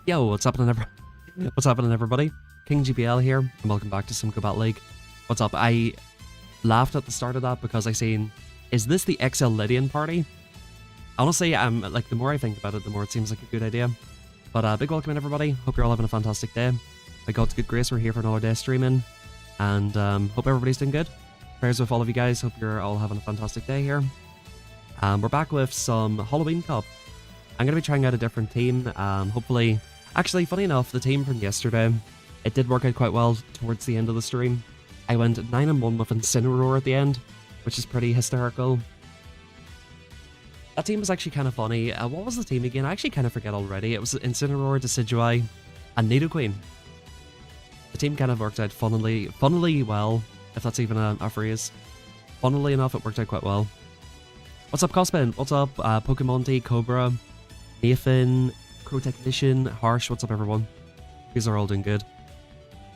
Yo, what's happening, everybody? King GBL here, and welcome back to some Combat League. What's up? I laughed at the start of that because I seen, is this the XL Lydian party? Honestly, like, the more I think about it, the more it seems like a good idea. But big welcome in, everybody. Hope you're all having a fantastic day. By God's good grace, we're here for another day streaming, and hope everybody's doing good. Prayers with all of you guys. Hope you're all having a fantastic day here. We're back with some Halloween Cup. I'm going to be trying out a different team. Hopefully, actually, funny enough, the team from yesterday, it did work out quite well towards the end of the stream. I went 9-1 with Incineroar at the end, which is pretty hysterical. That team was actually kind of funny. What was the team again? I actually kind of forget already. It was Incineroar, Decidueye, and Nidoqueen. The team kind of worked out funnily well, if that's even a phrase. Funnily enough, it worked out quite well. What's up, Cospin? What's up, Pokemon T, Cobra, Nathan, Crow Technician, Harsh? What's up, everyone? These are all doing good.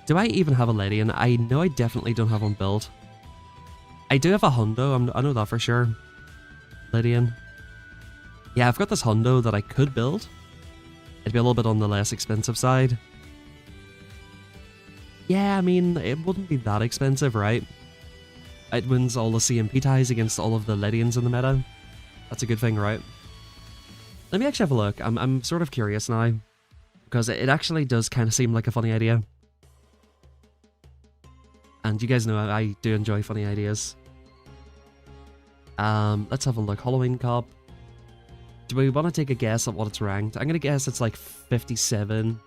Do I even have a Lydian? I know I definitely don't have one built. I do have a Hundo, I know that for sure. Lydian. Yeah, I've got this Hundo that I could build. It'd be a little bit on the less expensive side. Yeah, I mean, it wouldn't be that expensive, right? It wins all the CMP ties against all of the Lydians in the meta. That's a good thing, right? Let me actually have a look. I'm sort of curious now, because it actually does kind of seem like a funny idea. And you guys know I do enjoy funny ideas. Let's have a look. Halloween Cup. Do we want to take a guess at what it's ranked? I'm going to guess it's like 57.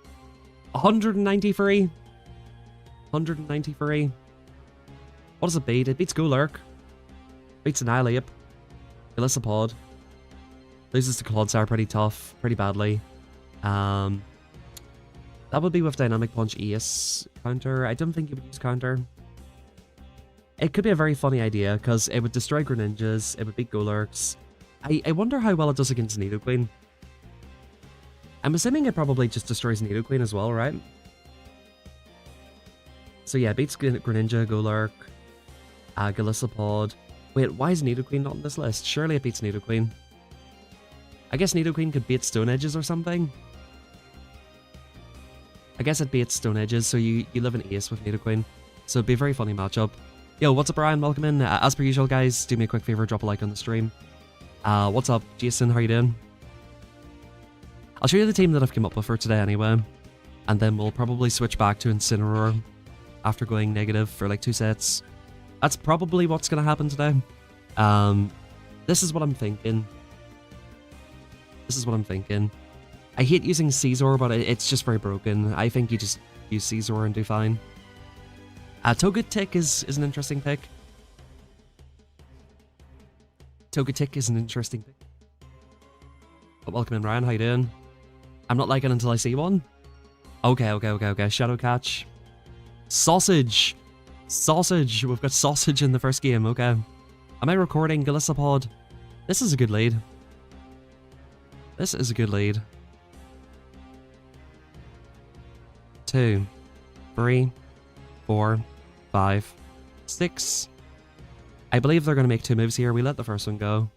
193? 193? What does it beat? It beats Golurk. Beats Annihilape. Golisopod. Loses to Clodsire pretty tough, pretty badly. That would be with Dynamic Punch Ace counter. I don't think it would use counter. It could be a very funny idea, because it would destroy Greninjas, it would beat Golurks. I wonder how well it does against Nidoqueen. I'm assuming it probably just destroys Nidoqueen as well, right? So yeah, it beats Greninja, Golurk, Golisopod. Wait, why is Nidoqueen not on this list? Surely it beats Nidoqueen. I guess Nidoqueen could beat Stone Edges or something. I guess it beats Stone Edges, so you live an ace with Nidoqueen. So it'd be a very funny matchup. Yo, what's up, Brian? Welcome in. As per usual, guys, do me a quick favor, drop a like on the stream. What's up, Jason? How you doing? I'll show you the team that I've come up with for today anyway. And then we'll probably switch back to Incineroar after going negative for like 2 sets. That's probably what's going to happen today. This is what I'm thinking. I hate using Caesar, but it's just very broken. I think you just use Caesar and do fine. Togetic is an interesting pick. But welcome in, Ryan. How you doing? I'm not liking until I see one. Okay. Shadow Catch. Sausage. We've got Sausage in the first game. Okay. Am I recording Golisopod? This is a good lead. 2, 3, 4, 5, 6. I believe they're going to make 2 moves here. We let the first one go.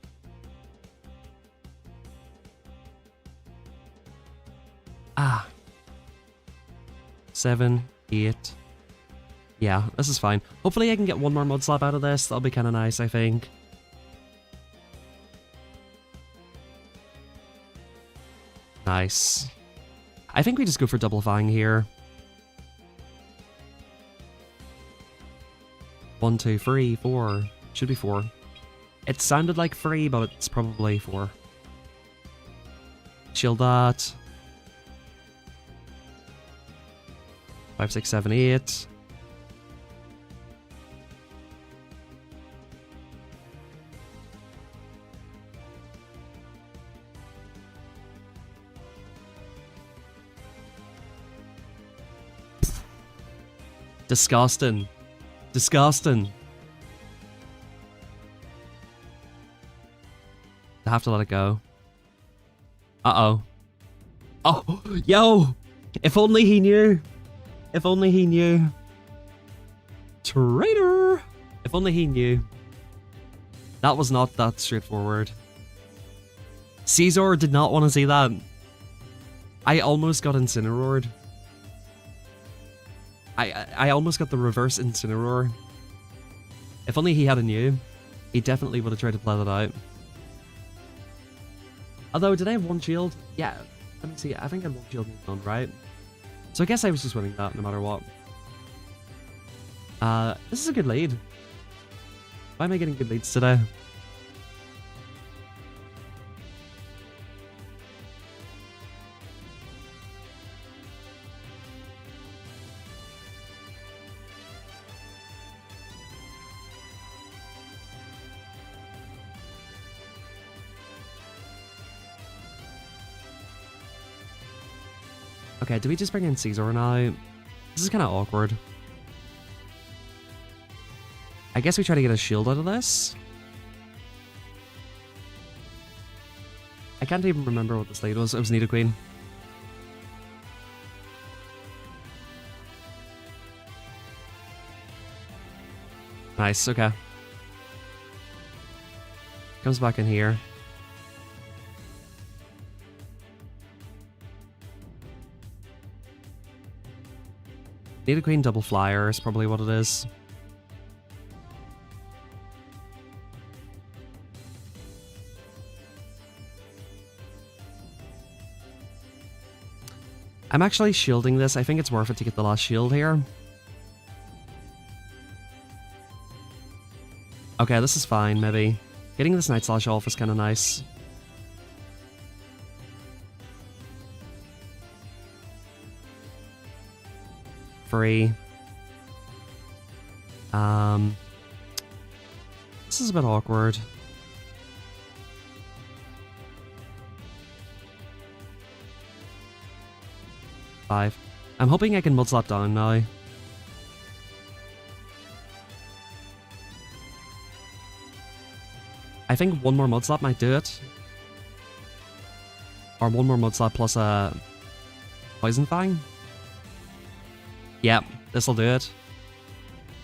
Ah. 7, 8. Yeah, this is fine. Hopefully I can get one more Mud Slap out of this. That'll be kind of nice, I think. Nice. I think we just go for Double Fang here. 1, 2, 3, 4. Should be 4. It sounded like 3, but it's probably 4. Shield that. 5, 6, 7, 8. Disgusting. I have to let it go. Uh-oh. Oh, yo! If only he knew. Traitor! If only he knew. That was not that straightforward. Caesar did not want to see that. I almost got Incineroared. I almost got the reverse Incineroar. If only he had a new, he definitely would have tried to play that out. Although, did I have one shield? Yeah, let me see. I think I had one shield and none, right? So I guess I was just winning that no matter what. This is a good lead. Why am I getting good leads today? Okay, do we just bring in Caesar now? This is kind of awkward. I guess we try to get a shield out of this. I can't even remember what this lead was. It was Nidoqueen. Nice, okay. Comes back in here. Nidoqueen double flyer is probably what it is. I'm actually shielding this. I think it's worth it to get the last shield here. Okay, this is fine, maybe. Getting this Night Slash off is kind of nice. Free. This is a bit awkward. I'm hoping I can Mud Slap down now. I think one more Mud Slap might do it. Or one more Mud Slap plus a Poison Fang. Yep, this'll do it.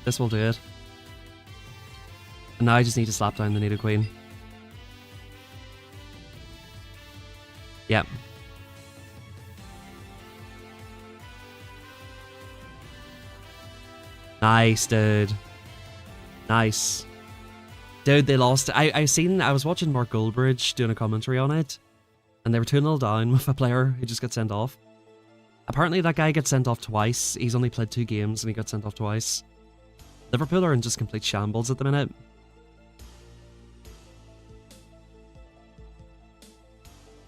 This will do it. And now I just need to slap down the Nidoqueen. Yep. Nice, dude. Nice. Dude, they lost. I was watching Mark Goldbridge doing a commentary on it, and they were 2-0 down with a player who just got sent off. Apparently that guy gets sent off twice. He's only played 2 games and he got sent off twice. Liverpool are in just complete shambles at the minute.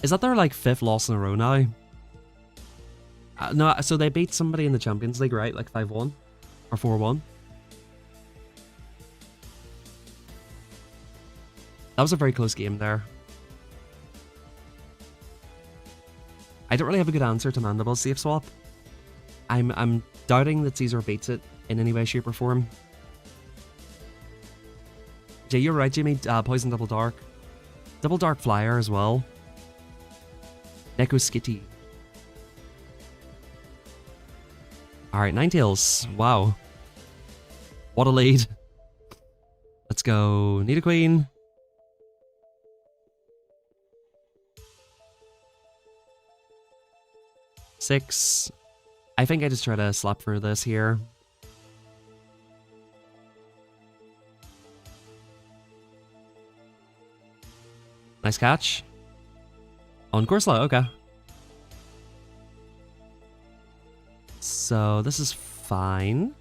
Is that their like 5th loss in a row now? No, so they beat somebody in the Champions League, right? Like 5-1 or 4-1. That was a very close game there. I don't really have a good answer to Mandible's safe swap. I'm doubting that Caesar beats it in any way, shape, or form. Jay, you're right, Jimmy. Poison Double Dark. Double Dark Flyer as well. Neko Skitty. Alright, Ninetales. Wow. What a lead. Let's go. Nidoqueen. Six. I think I just try to slap through this here. Nice catch. On Corsola, okay. So this is fine.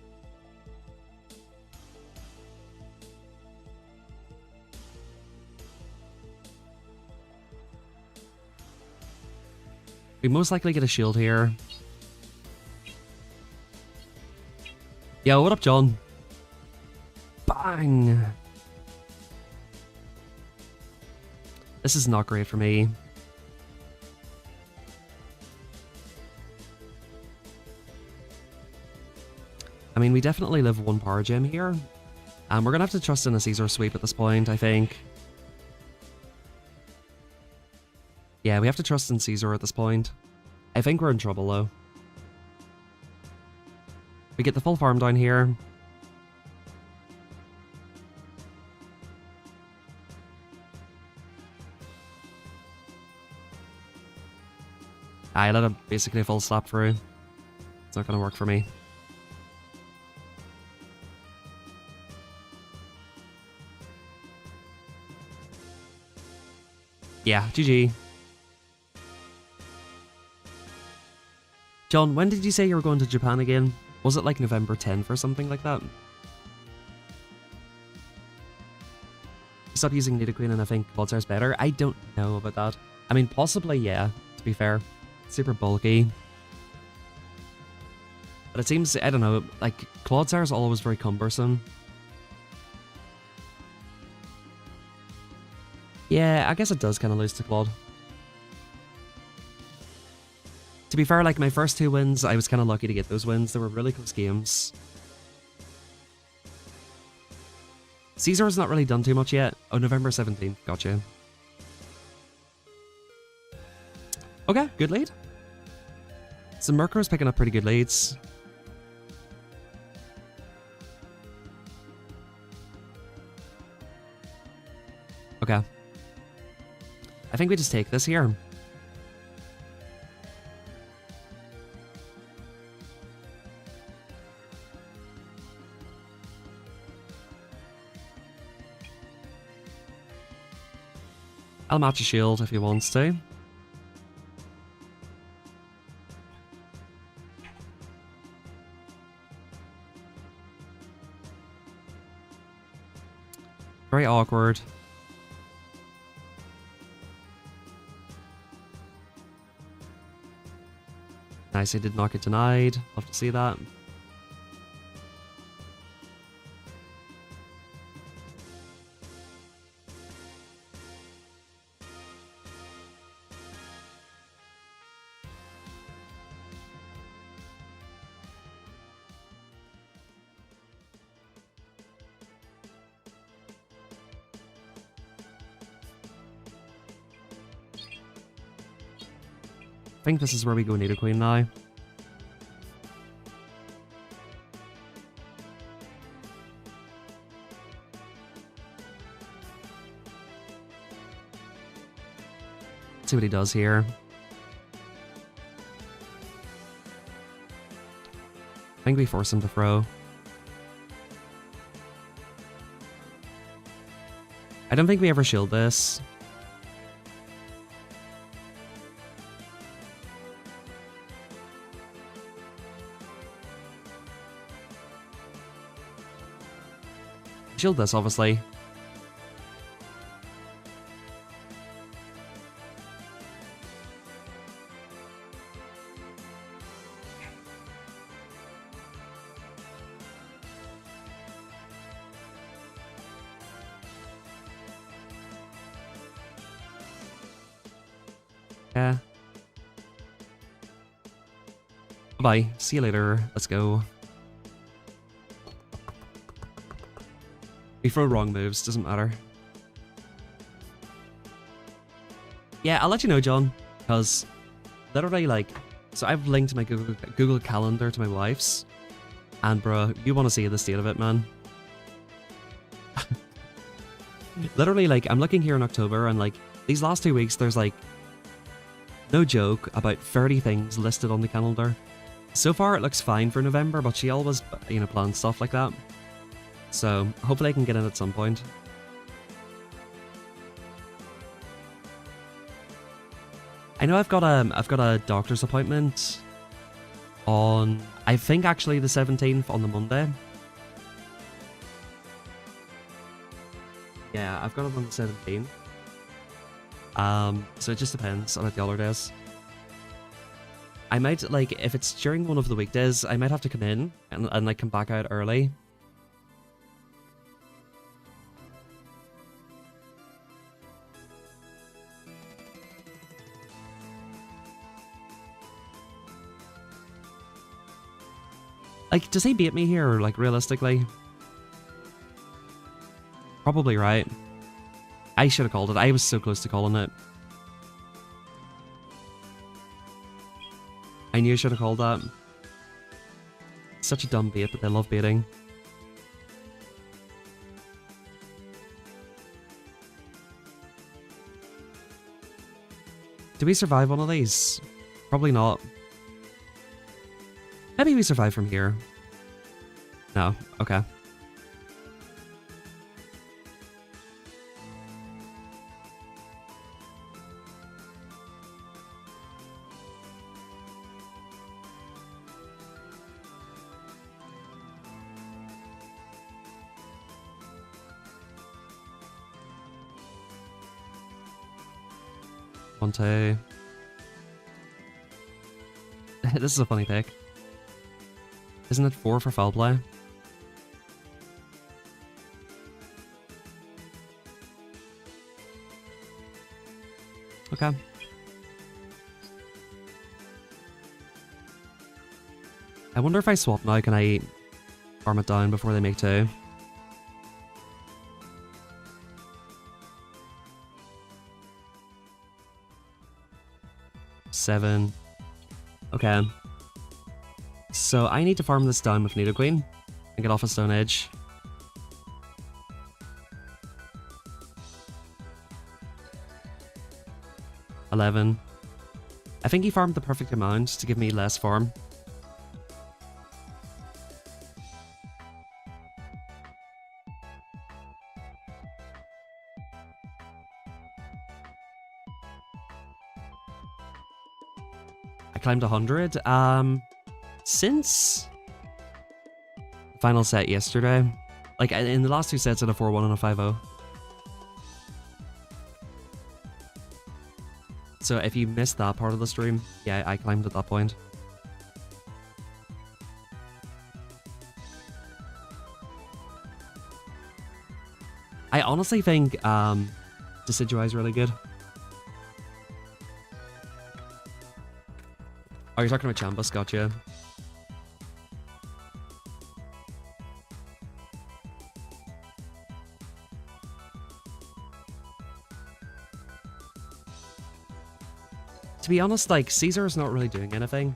We most likely get a shield here. Yo, what up, John? Bang! This is not great for me. I mean, we definitely live 1 power gem here. We're gonna have to trust in a Caesar sweep at this point, I think. Yeah, we have to trust in Caesar at this point. I think we're in trouble, though. We get the full farm down here. I let it basically full slap through. It's not gonna work for me. Yeah, GG. John, when did you say you were going to Japan again? Was it like November 10th or something like that? Stop using Nidoqueen and I think Clodsar's better. I don't know about that. I mean, possibly, yeah, to be fair. It's super bulky. But it seems, I don't know, like, Clodsar's always very cumbersome. Yeah, I guess it does kind of lose to Claude. To be fair, like, my first 2 wins, I was kind of lucky to get those wins. They were really close games. Caesar's not really done too much yet. Oh, November 17th. Gotcha. Okay, good lead. So Murkrow's picking up pretty good leads. Okay. I think we just take this here. I'll match a shield if he wants to. Very awkward. Nice, I did not get denied. Love to see that. I think this is where we go Nidoqueen now. See what he does here. I think we force him to throw. I don't think we ever shield this. Shield this, obviously. Yeah. Bye-bye. See you later. Let's go. We throw wrong moves, doesn't matter. Yeah, I'll let you know, John, because literally, like, so I've linked my Google Calendar to my wife's, and bro, you want to see the state of it, man. Literally, like, I'm looking here in October, and like, these last 2 weeks, there's like, no joke, about 30 things listed on the calendar. So far, it looks fine for November, but she always, you know, plans stuff like that. So, hopefully I can get in at some point. I know I've got a doctor's appointment on, I think actually the 17th on the Monday. Yeah, I've got it on the 17th. So it just depends on the other days. I might, like, if it's during one of the weekdays, I might have to come in and like come back out early. Like, does he beat me here, like, realistically? Probably right. I should have called it. I was so close to calling it. I knew I should have called that. Such a dumb bait, but they love baiting. Do we survive one of these? Probably not. Maybe we survive from here. No. Okay. One, two. This is a funny pick. Isn't it 4 for foul play? Okay. I wonder if I swap now, can I farm it down before they make 2? Seven. Okay. So I need to farm this down with Nidoqueen and get off a Stone Edge. $11. I think he farmed the perfect amount to give me less farm. I climbed 100. Since the final set yesterday, like in the last 2 sets, I had a 4-1 and a 5-0. So if you missed that part of the stream, yeah, I climbed at that point. I honestly think Decidueye is really good. Oh, you're talking about Chambus, gotcha. To be honest, like, Caesar is not really doing anything.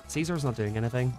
Caesar's not doing anything.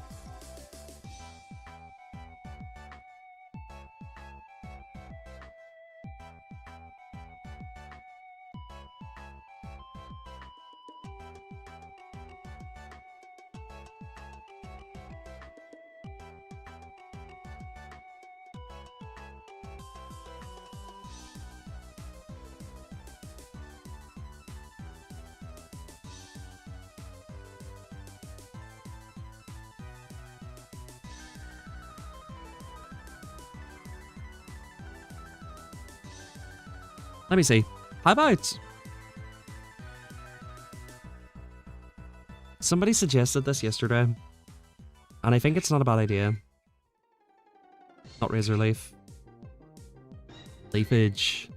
Let me see. How about... Somebody suggested this yesterday, and I think it's not a bad idea. Not Razor Leaf. Leafage.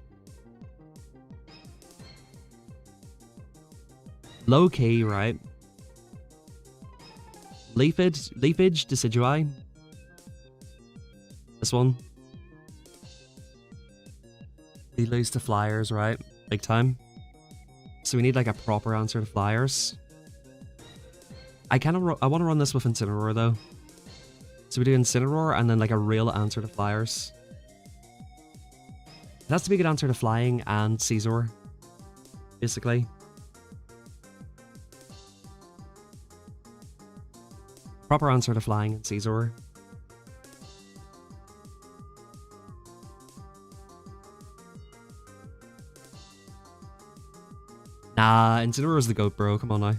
Low key, right? Leafage, Decidueye. This one. They lose to Flyers, right? Big time. So we need like a proper answer to Flyers. I want to run this with Incineroar though. So we do Incineroar and then like a real answer to Flyers. It has to be a good answer to Flying and Caesar, basically. Proper answer to Flying and Caesar. Nah, Incineroar is the GOAT, bro. Come on now.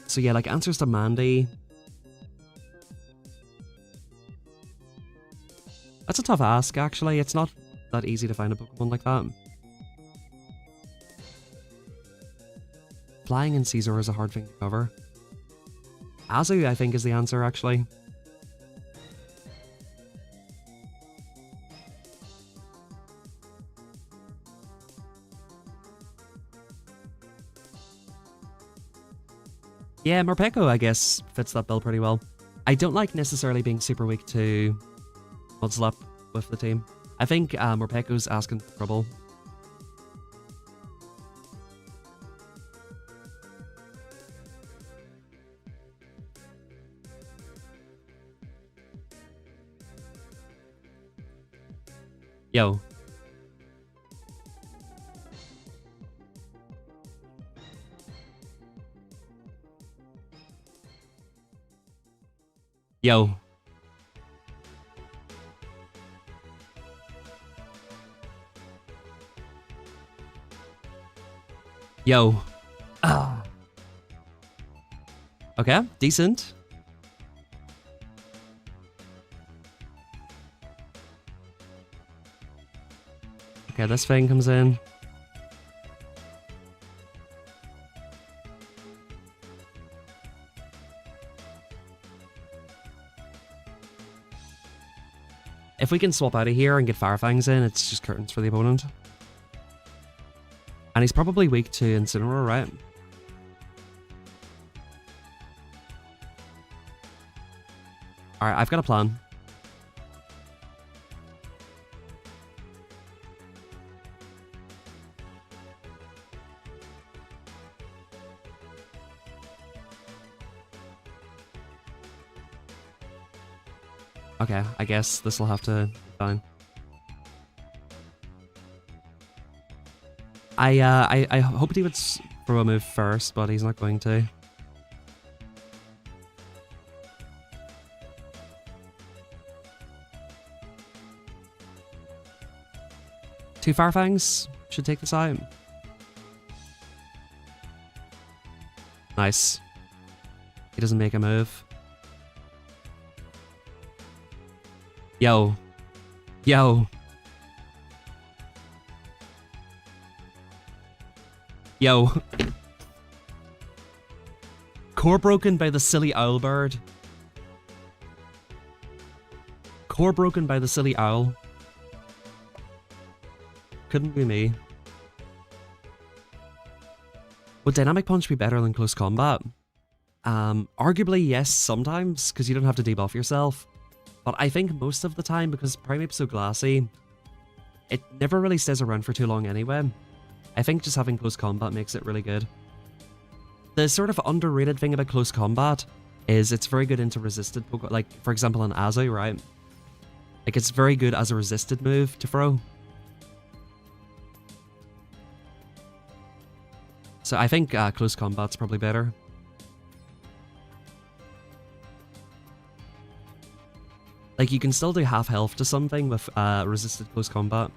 So yeah, like answers to Mandy. That's a tough ask, actually. It's not that easy to find a Pokemon like that. Flying and Caesar is a hard thing to cover. Azu, I think, is the answer, actually. Yeah, Morpeko, I guess, fits that bill pretty well. I don't like necessarily being super weak to Mudslap with the team. I think Morpeko's asking for trouble. Yo. Yo. Yo. Ah. Okay, decent. Okay, this thing comes in. If we can swap out of here and get Firefangs in, it's just curtains for the opponent. And he's probably weak to Incineroar, right? Alright, I've got a plan. Okay, I guess this will have to be fine. I hoped he would throw a move first, but he's not going to. Two Firefangs should take this out. Nice. He doesn't make a move. Yo. Yo. Yo. Core broken by the silly owl bird. Core broken by the silly owl. Couldn't be me. Would Dynamic Punch be better than Close Combat? Arguably yes sometimes, because you don't have to debuff yourself. But I think most of the time, because Primeape's so glassy, it never really stays around for too long anyway. I think just having Close Combat makes it really good. The sort of underrated thing about Close Combat is it's very good into resisted Pokemon. Like, for example, in Azu, right? Like, it's very good as a resisted move to throw. So I think Close Combat's probably better. Like, you can still do half health to something with resisted Close Combat.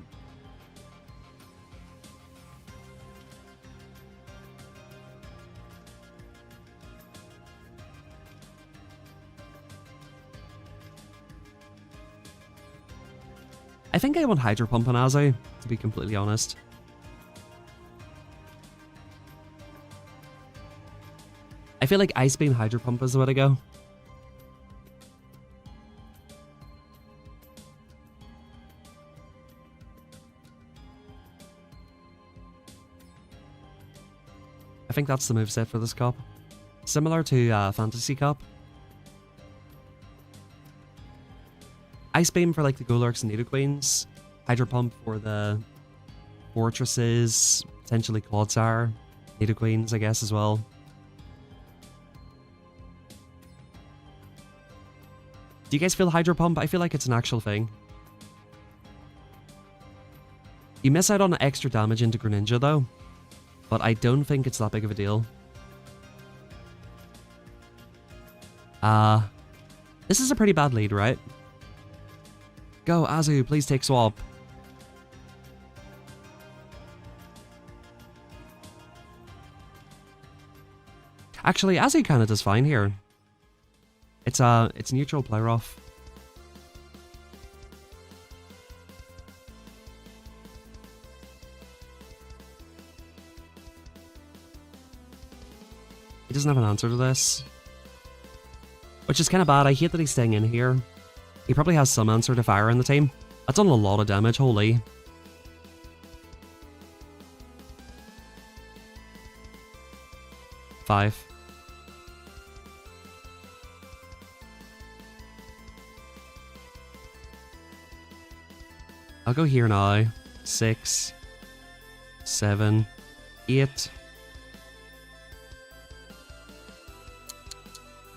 I think I want Hydro Pump on Azu, to be completely honest. I feel like Ice Beam Hydro Pump is the way to go. I think that's the moveset for this cup. Similar to Fantasy Cup. Ice Beam for like the Golurks and Nidoqueens. Hydro Pump for the Fortresses, potentially Clodsire, Nidoqueens I guess as well. Do you guys feel Hydro Pump? I feel like it's an actual thing. You miss out on extra damage into Greninja though, but I don't think it's that big of a deal. This is a pretty bad lead, right? Go, Azu, please take swap. Actually, Azu kinda does fine here. It's neutral play rough. He doesn't have an answer to this. Which is kind of bad. I hate that he's staying in here. He probably has some answer to fire in the team. That's done a lot of damage, holy. Five. I'll go here now. 6, 7, 8.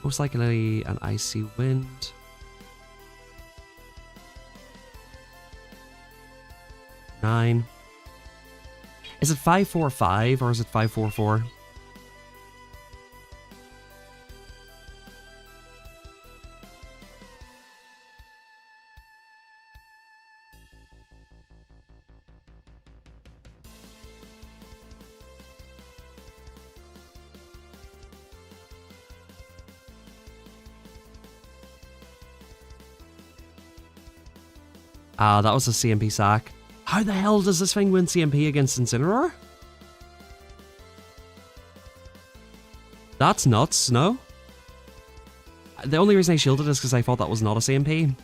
Most likely an icy wind. 9. Is it 5-4-5 or is it 5-4-4? That was a CMP sack. How the hell does this thing win CMP against Incineroar? That's nuts, no? The only reason I shielded is because I thought that was not a CMP.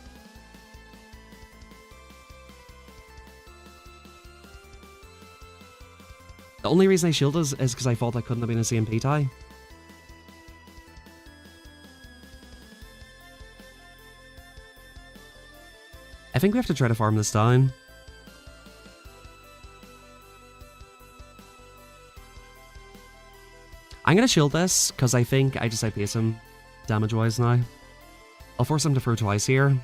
The only reason I shielded is because I thought that couldn't have been a CMP tie. I think we have to try to farm this down. I'm gonna shield this, because I think I just outpace him damage-wise now. I'll force him to throw twice here.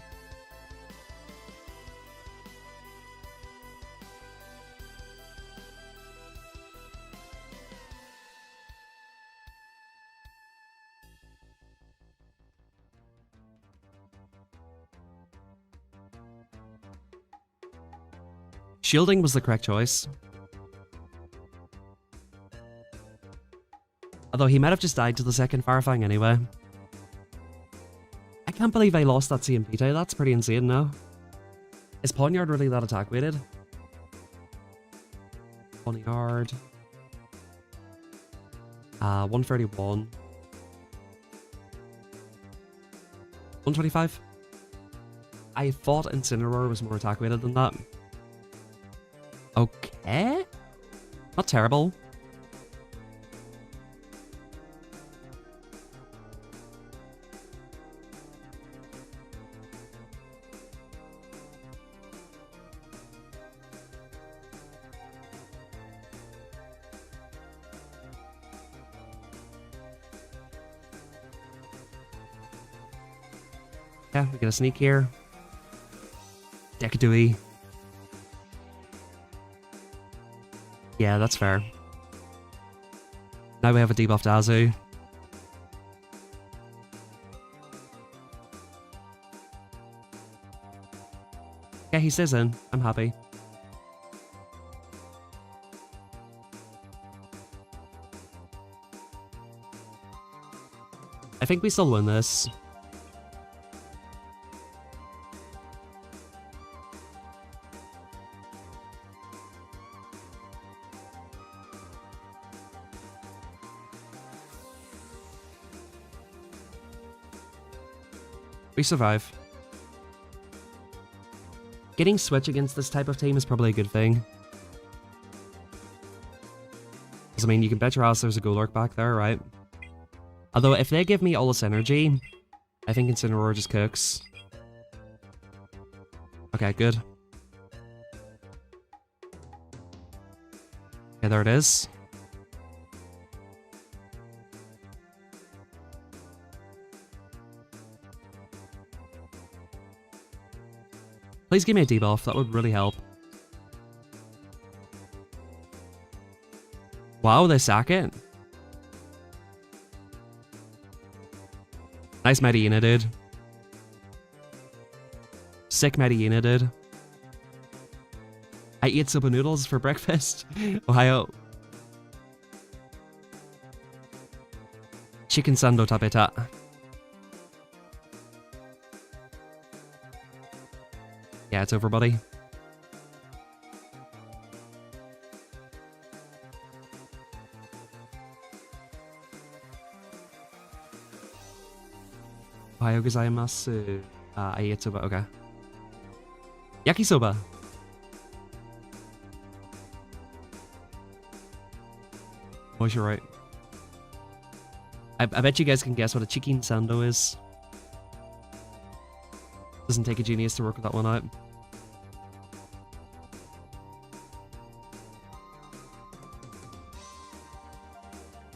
Shielding was the correct choice. Although he might have just died to the second Firefang anyway. I can't believe I lost that CMP tie, that's pretty insane now. Is Pawnyard really that attack weighted? Pawnyard. 131. 125? I thought Incineroar was more attack weighted than that. Okay. Not terrible. Yeah, we get a sneak here. Decadooey. Yeah, that's fair. Now we have a debuffed Azu. Yeah, he stays in. I'm happy. I think we still win this. We survive. Getting Switch against this type of team is probably a good thing. Because, I mean, you can bet your ass there's a Golurk back there, right? Although, if they give me all this energy, I think Incineroar just cooks. Okay, good. Okay, there it is. Please give me a debuff, that would really help. Wow, they sack it. Nice Medina, dude. Sick Medina, dude. I ate soba noodles for breakfast. Ohio. Chicken sando tapeta. Yeah, it's over, buddy. Ohayou gozaimasu. I ate soba, okay. Yakisoba. Oh, you're right. I bet you guys can guess what a chicken sando is. Doesn't take a genius to work that one out.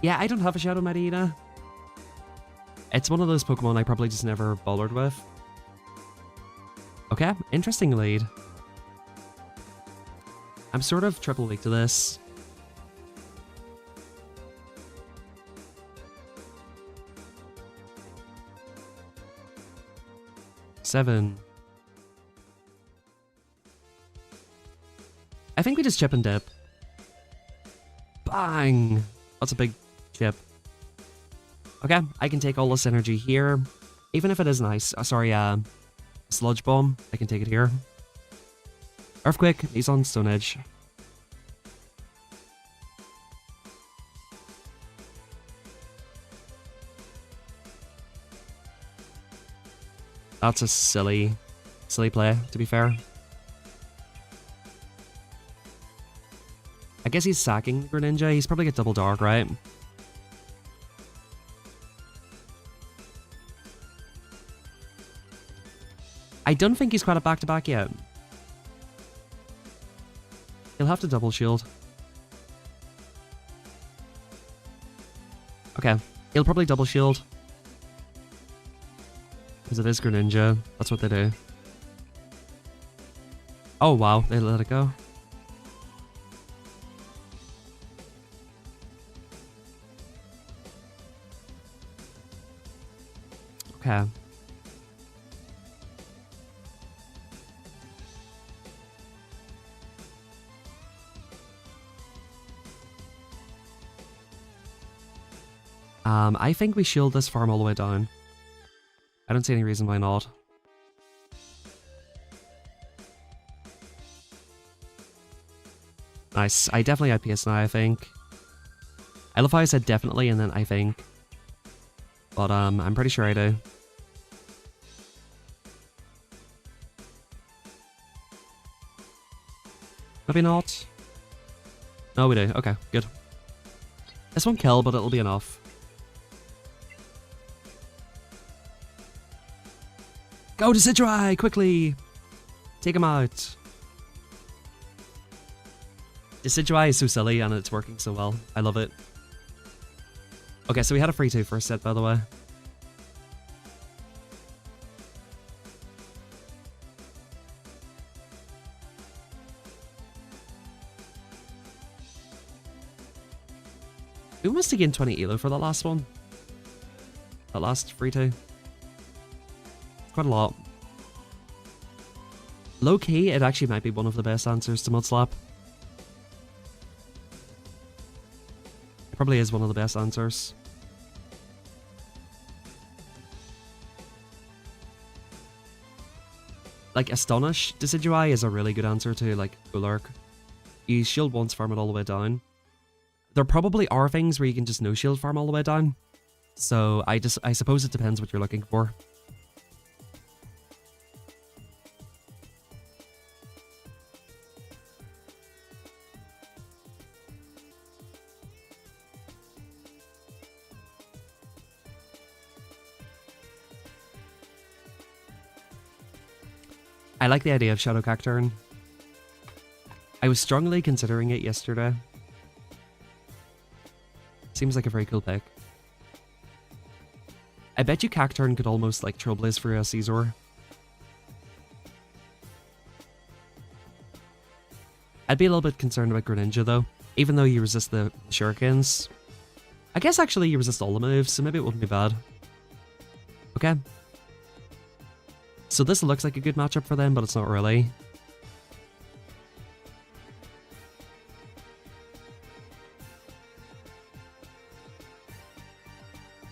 Yeah, I don't have a Shadow Medina. It's one of those Pokemon I probably just never bothered with. Okay, interesting lead. I'm sort of triple weak to this. Seven. I think we just chip and dip. Bang! That's a big chip. Okay, I can take all this energy here. Even if it is nice. Sludge Bomb, I can take it here. Earthquake, he's on Stone Edge. That's a silly play, to be fair. I guess he's sacking the Greninja. He's probably got double dark, right? I don't think he's got it back-to-back yet. He'll have to double shield. Okay, he'll probably double shield. Because it is Greninja. That's what they do. Oh wow, they let it go. Okay. I think we shield this farm all the way down. I don't see any reason why not. Nice. I definitely had PS now, I think. I love how I said definitely and then I think. But I'm pretty sure I do. Maybe not. No, we do. Okay, good. This won't kill, but it'll be enough. Go to Decidueye, quickly! Take him out. Decidueye is so silly and it's working so well. I love it. Okay, so we had a free 2 first set, by the way. We must have gained 20 elo for that last one. That last free 2. Quite a lot. Low key, it actually might be one of the best answers to Mud Slap. It probably is one of the best answers. Like, Astonish Decidueye is a really good answer to, like, Fulark. You shield once, farm it all the way down. There probably are things where you can just no shield farm all the way down. So, I suppose it depends what you're looking for. I like the idea of Shadow Cacturn. I was strongly considering it yesterday. Seems like a very cool pick. I bet you Cacturn could almost like Trailblaze for a Caesar. I'd be a little bit concerned about Greninja though, even though you resist the Shurikens. I guess actually you resist all the moves, so maybe it wouldn't be bad. Okay. So this looks like a good matchup for them, but it's not really.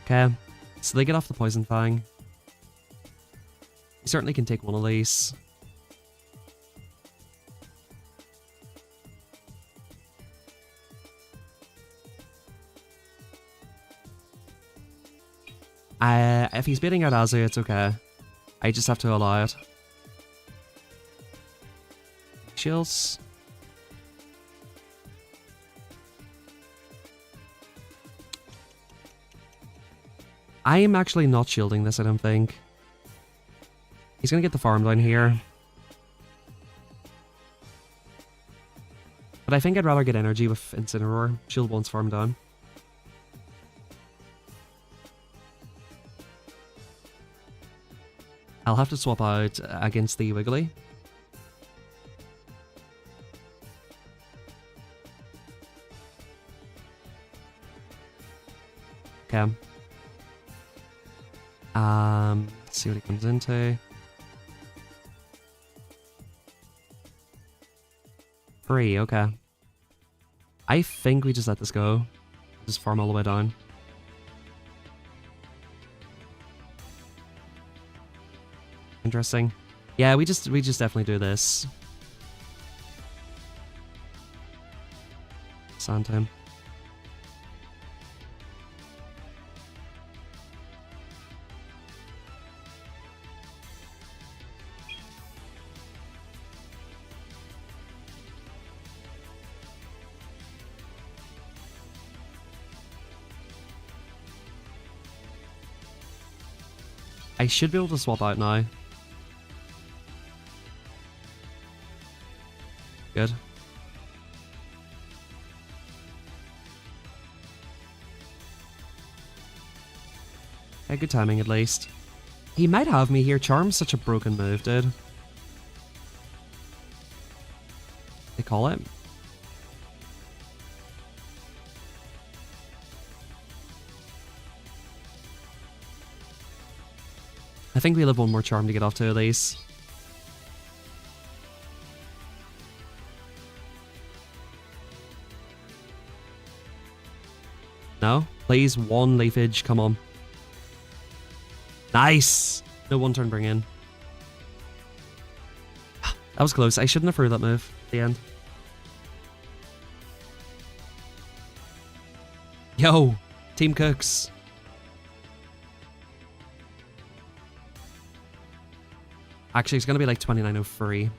Okay, so they get off the Poison Fang. You certainly can take one of these. If he's baiting out Azu, it's okay. I just have to allow it. Shields. I am actually not shielding this, I don't think. He's gonna get the farm down here. But I think I'd rather get energy with Incineroar. Shield once, farm down. I'll have to swap out against the Wiggly. Okay. Let's see what he comes into. Free, okay. I think we just let this go. Just farm all the way down. Interesting. Yeah, we just definitely do this. stand time. I should be able to swap out now. Good. Okay, good timing at least. He might have me here. Charm's such a broken move, dude. They call it. I think we have one more charm to get off two of these. No? Please, one leafage, come on. Nice! No one turn bring in. That was close. I shouldn't have threw that move at the end. Yo! Team Cooks. Actually, it's going to be like 2903.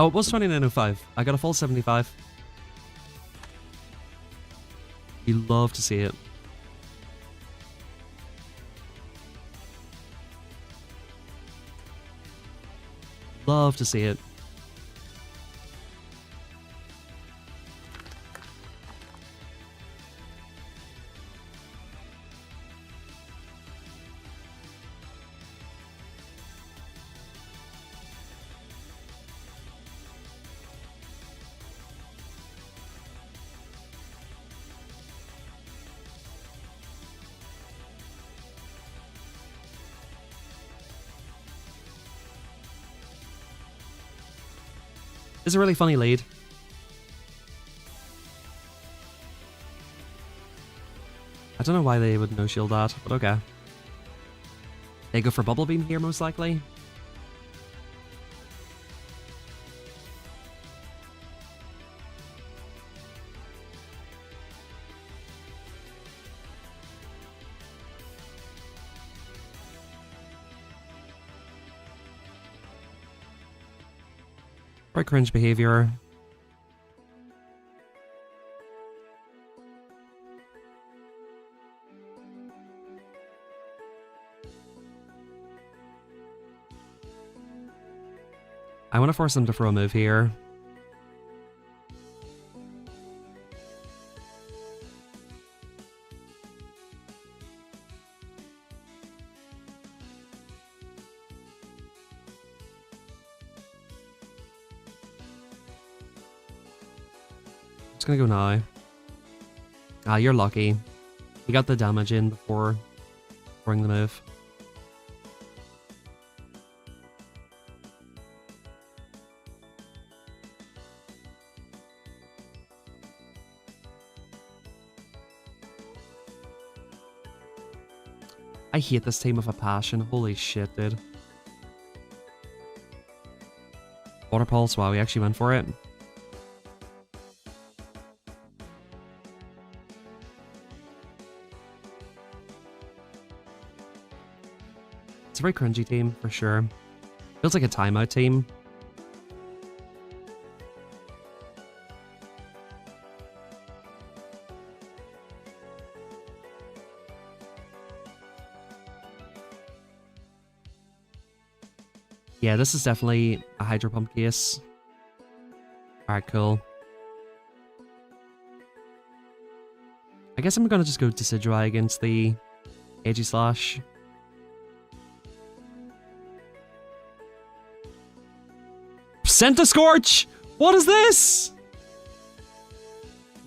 Oh, it was 2905. I got a full 75. You love to see it. Love to see it. It's a really funny lead. I don't know why they would no-shield that, but okay. They go for Bubble Beam here, most likely. Quite cringe behavior. I want to force them to throw a move here. It's gonna go now. Ah, you're lucky. You got the damage in before throwing the move. I hate this team with a passion. Holy shit, dude. Water Pulse, wow, we actually went for it. It's a very cringy team, for sure. Feels like a timeout team. Yeah, this is definitely a Hydro Pump case. Alright, cool. I guess I'm gonna just go Decidueye against the Aegislash. Scorch! What is this?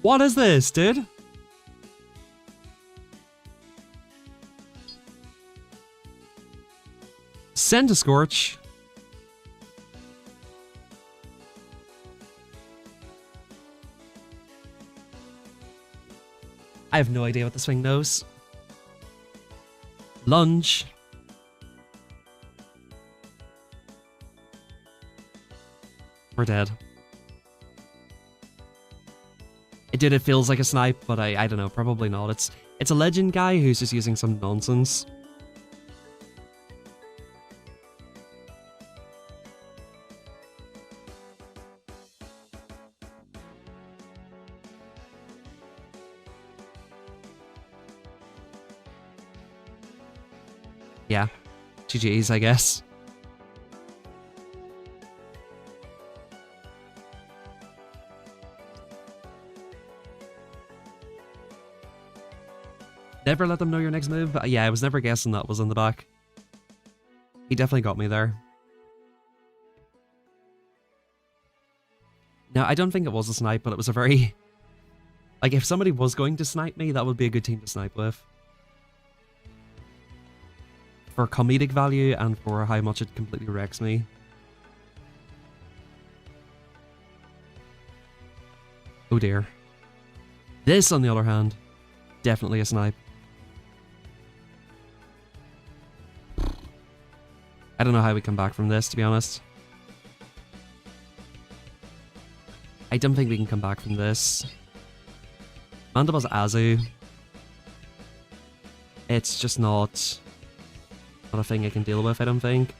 What is this, dude? Scorch. I have no idea what this thing knows. Lunge. We're dead. Dude, it feels like a snipe, but I don't know, probably not. It's a legend guy who's just using some nonsense. Yeah. GG's, I guess. Never let them know your next move. Yeah, I was never guessing that was in the back. He definitely got me there. Now, I don't think it was a snipe, but it was a very... Like, if somebody was going to snipe me, that would be a good team to snipe with. For comedic value and for how much it completely wrecks me. Oh dear. This, on the other hand, definitely a snipe. I don't know how we come back from this, to be honest. I don't think we can come back from this. Mandibles Azu. It's just not a thing I can deal with, I don't think.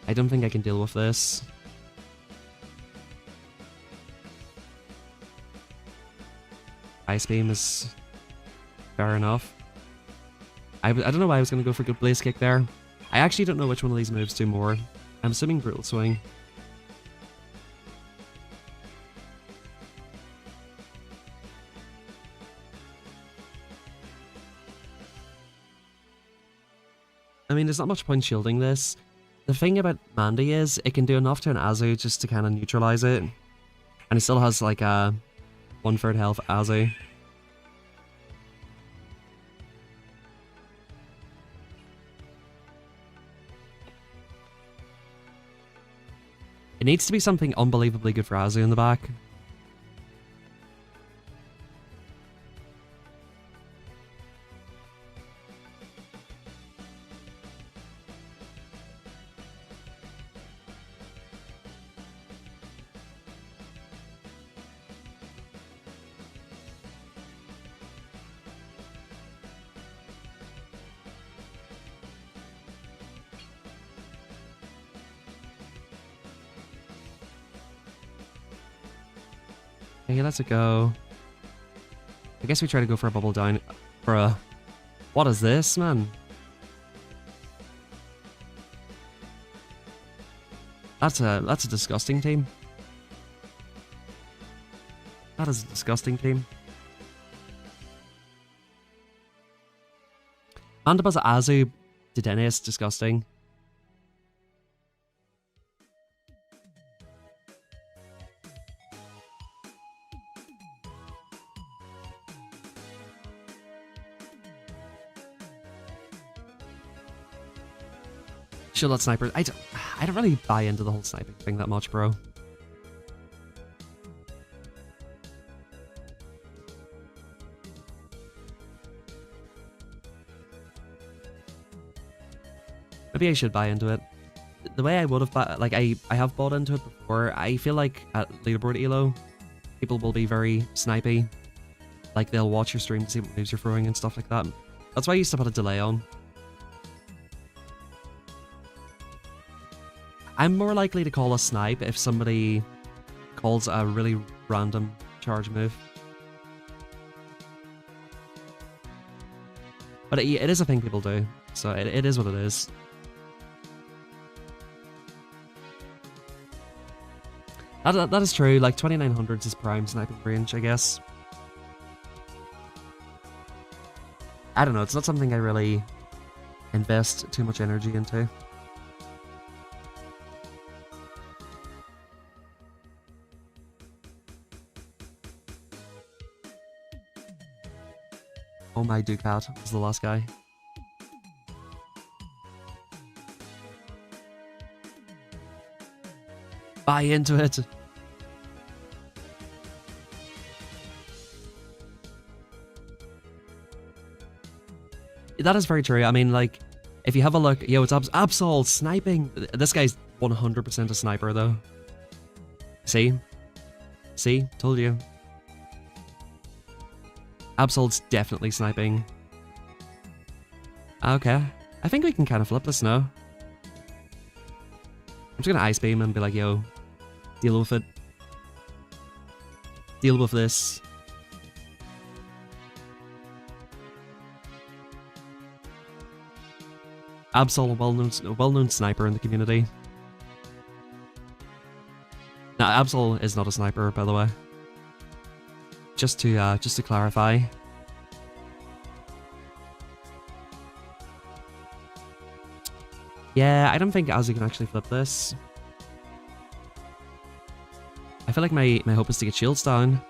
I don't think I can deal with this. Ice Beam is fair enough. I don't know why I was going to go for good Blaze Kick there. I actually don't know which one of these moves do more. I'm assuming Brutal Swing. I mean, there's not much point shielding this. The thing about Mandy is, it can do enough to an Azu just to kind of neutralize it. And he still has like a 1/3 health Azu. It needs to be something unbelievably good for Azu in the back. Okay, let's go. I guess we try to go for a bubble down. For a... What is this, man? That's a disgusting team. That is a disgusting team. Mandibles Azu Dedenne is disgusting. Shield that sniper. I don't really buy into the whole sniping thing that much, bro. Maybe I should buy into it. The way I would have bought, like I have bought into it before. I feel like at leaderboard elo, people will be very snipey. Like they'll watch your stream to see what moves you're throwing and stuff like that. That's why I used to put a delay on. I'm more likely to call a snipe if somebody calls a really random charge move. But it is a thing people do, so it is what it is. That is true, like 2900's is prime sniping range, I guess. I don't know, it's not something I really invest too much energy into. Oh my Ducat was the last guy. Buy into it! That is very true. I mean, like, if you have a look, yo, it's Absol sniping. This guy's 100% a sniper, though. See? See? Told you. Absol's definitely sniping. Okay. I think we can kind of flip this now. I'm just gonna ice beam and be like, yo, deal with it. Deal with this. Absol, a well-known sniper in the community. Now, Absol is not a sniper, by the way. Just to clarify. Yeah, I don't think Ozzy can actually flip this. I feel like my hope is to get shields down.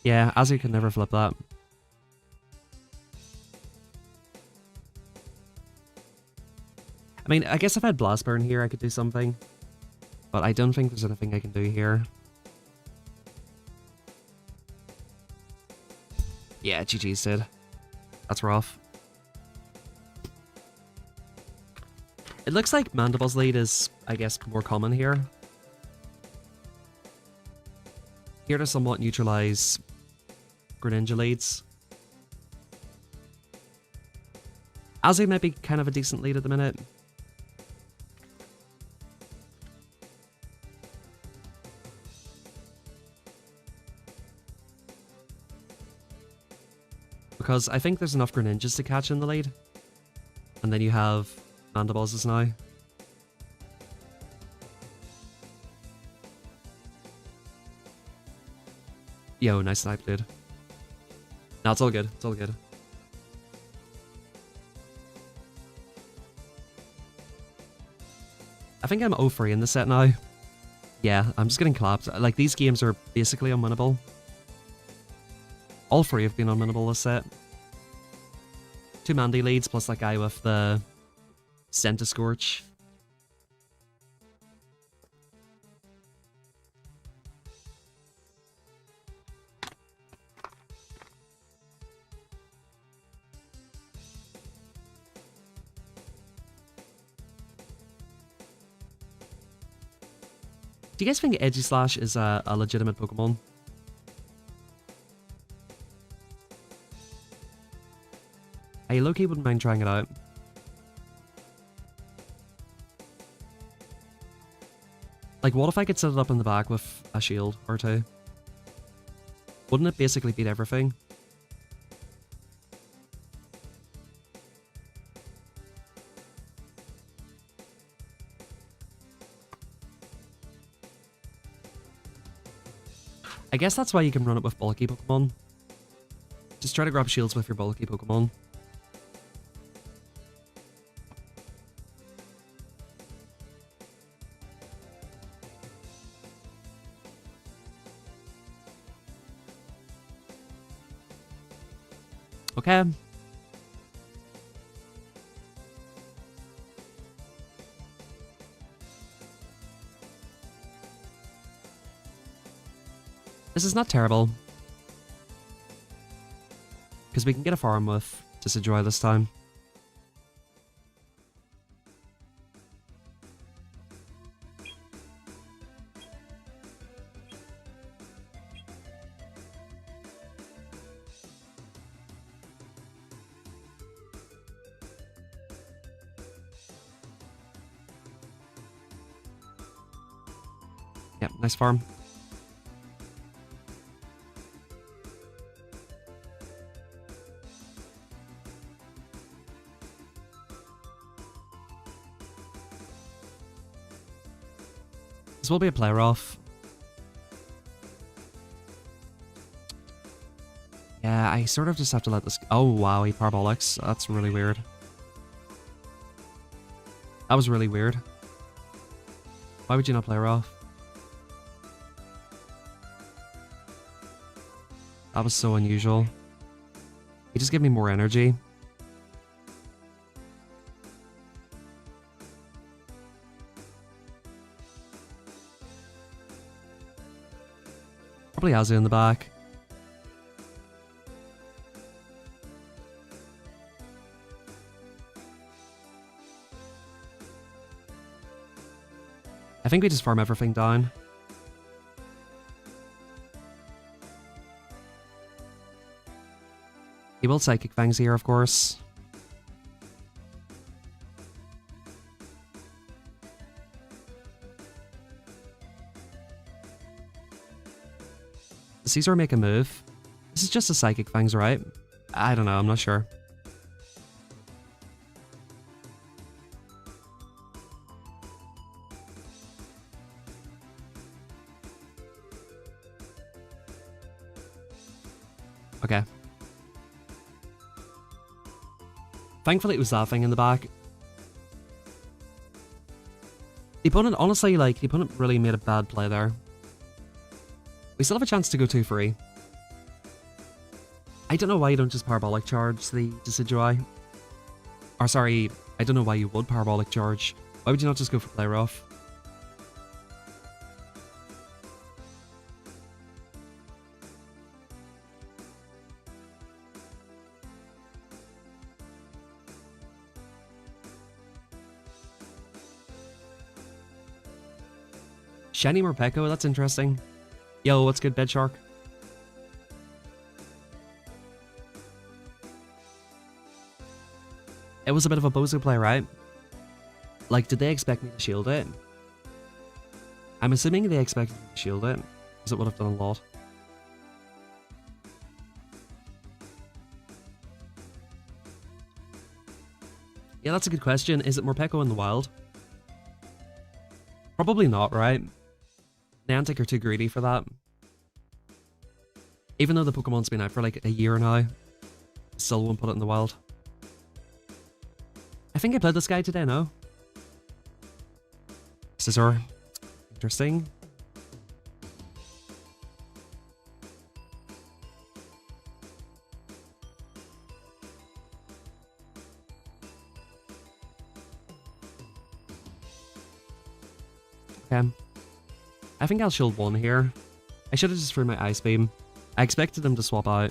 Yeah, Ozzy can never flip that. I mean, I guess if I had Blast Burn here, I could do something. But I don't think there's anything I can do here. Yeah, GG's did. That's rough. It looks like Mandible's lead is, I guess, more common here. Here to somewhat neutralize Greninja leads. Ozzy might be kind of a decent lead at the minute. Because I think there's enough Greninjas to catch in the lead. And then you have Mandibles now. Yo, nice snipe, dude. No, it's all good. It's all good. I think I'm 0-3 in the set now. Yeah, I'm just getting clapped. Like, these games are basically unwinnable. All three have been unwinnable this set. 2 Mandy leads plus that guy with the Centiscorch. Do you guys think Edgy Slash is a legitimate Pokemon? I low-key wouldn't mind trying it out. Like, what if I could set it up in the back with a shield or two? Wouldn't it basically beat everything? I guess that's why you can run it with bulky Pokemon. Just try to grab shields with your bulky Pokemon. Okay. This is not terrible. Because we can get a farm with Decidueye this time. Yep, nice farm. This will be a player off. Yeah, I sort of just have to let this... Oh, wow, he parabolics. That's really weird. That was really weird. Why would you not player off? That was so unusual. He just give me more energy. Probably Azu in the back. I think we just farm everything down. He will Psychic Fangs here, of course. Does Caesar make a move? This is just a Psychic Fangs, right? I don't know, I'm not sure. Okay. Thankfully it was that thing in the back. The opponent, honestly, like, the opponent really made a bad play there. We still have a chance to go 2-free. I don't know why you don't just Parabolic Charge the Decidueye. Or sorry, I don't know why you would Parabolic Charge. Why would you not just go for Play Rough? Shiny Morpeko, that's interesting. Yo, what's good, Bedshark? It was a bit of a bozo play, right? Like, did they expect me to shield it? I'm assuming they expected me to shield it, because it would have done a lot. Yeah, that's a good question. Is it Morpeko in the wild? Probably not, right? Niantic are too greedy for that. Even though the Pokemon's been out for like a year now, still won't put it in the wild. I think I played this guy today, no? Scizor. Interesting. Okay. I think I'll shield one here. I should have just threw my Ice Beam. I expected him to swap out.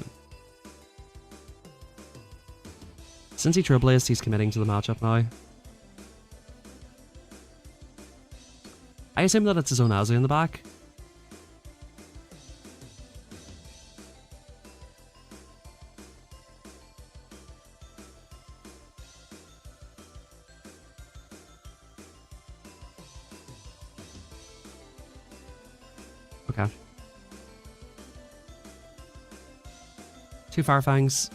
Since he Trailblazed, he's committing to the matchup now. I assume that it's his own Azu in the back. Okay. 2 Firefangs.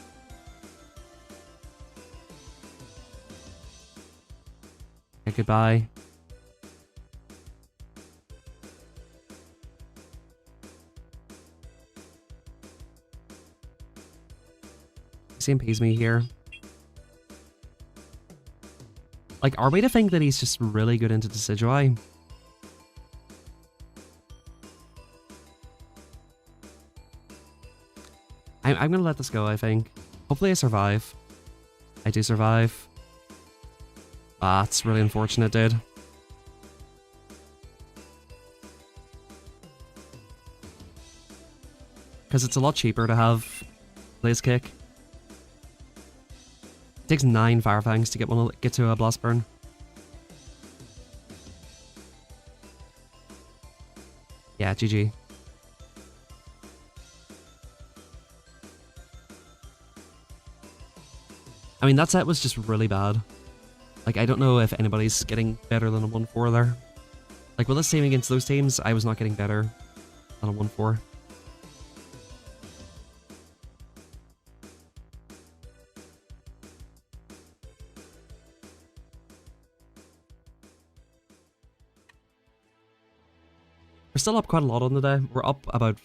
Okay, goodbye. He impedes me here. Like, are we to think that he's just really good into Decidueye? I'm gonna let this go, I think. Hopefully I survive. I do survive. Ah, it's really unfortunate, dude. Because it's a lot cheaper to have Blaze Kick. It takes 9 Firefangs to get to a Blast Burn. Yeah, GG. I mean, that set was just really bad. Like, I don't know if anybody's getting better than a 1-4 there. Like, with this team against those teams, I was not getting better than a 1-4. We're still up quite a lot on the day. We're up about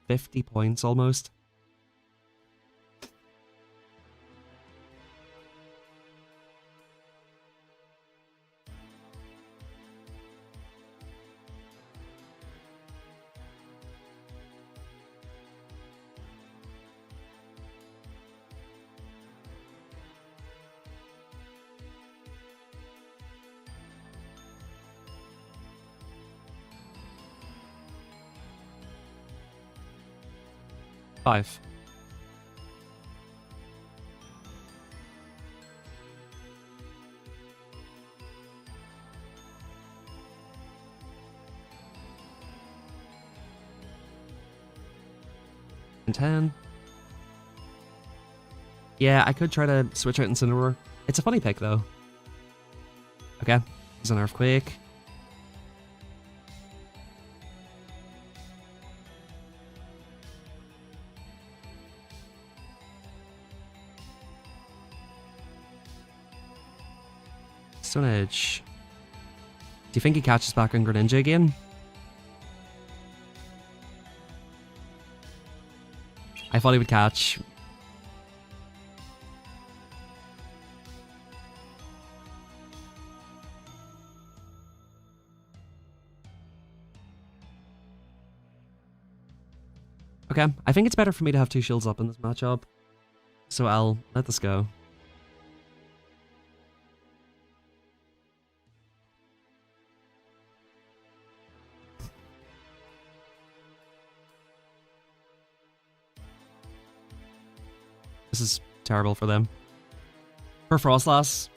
50 points almost. 5. And 10. Yeah, I could try to switch out Incineroar. It's a funny pick, though. Okay, there's an Earthquake. Stone Edge. Do you think he catches back on Greninja again? I thought he would catch. Okay, I think it's better for me to have 2 shields up in this matchup. So I'll let this go. This is terrible for them. Per Frostlass.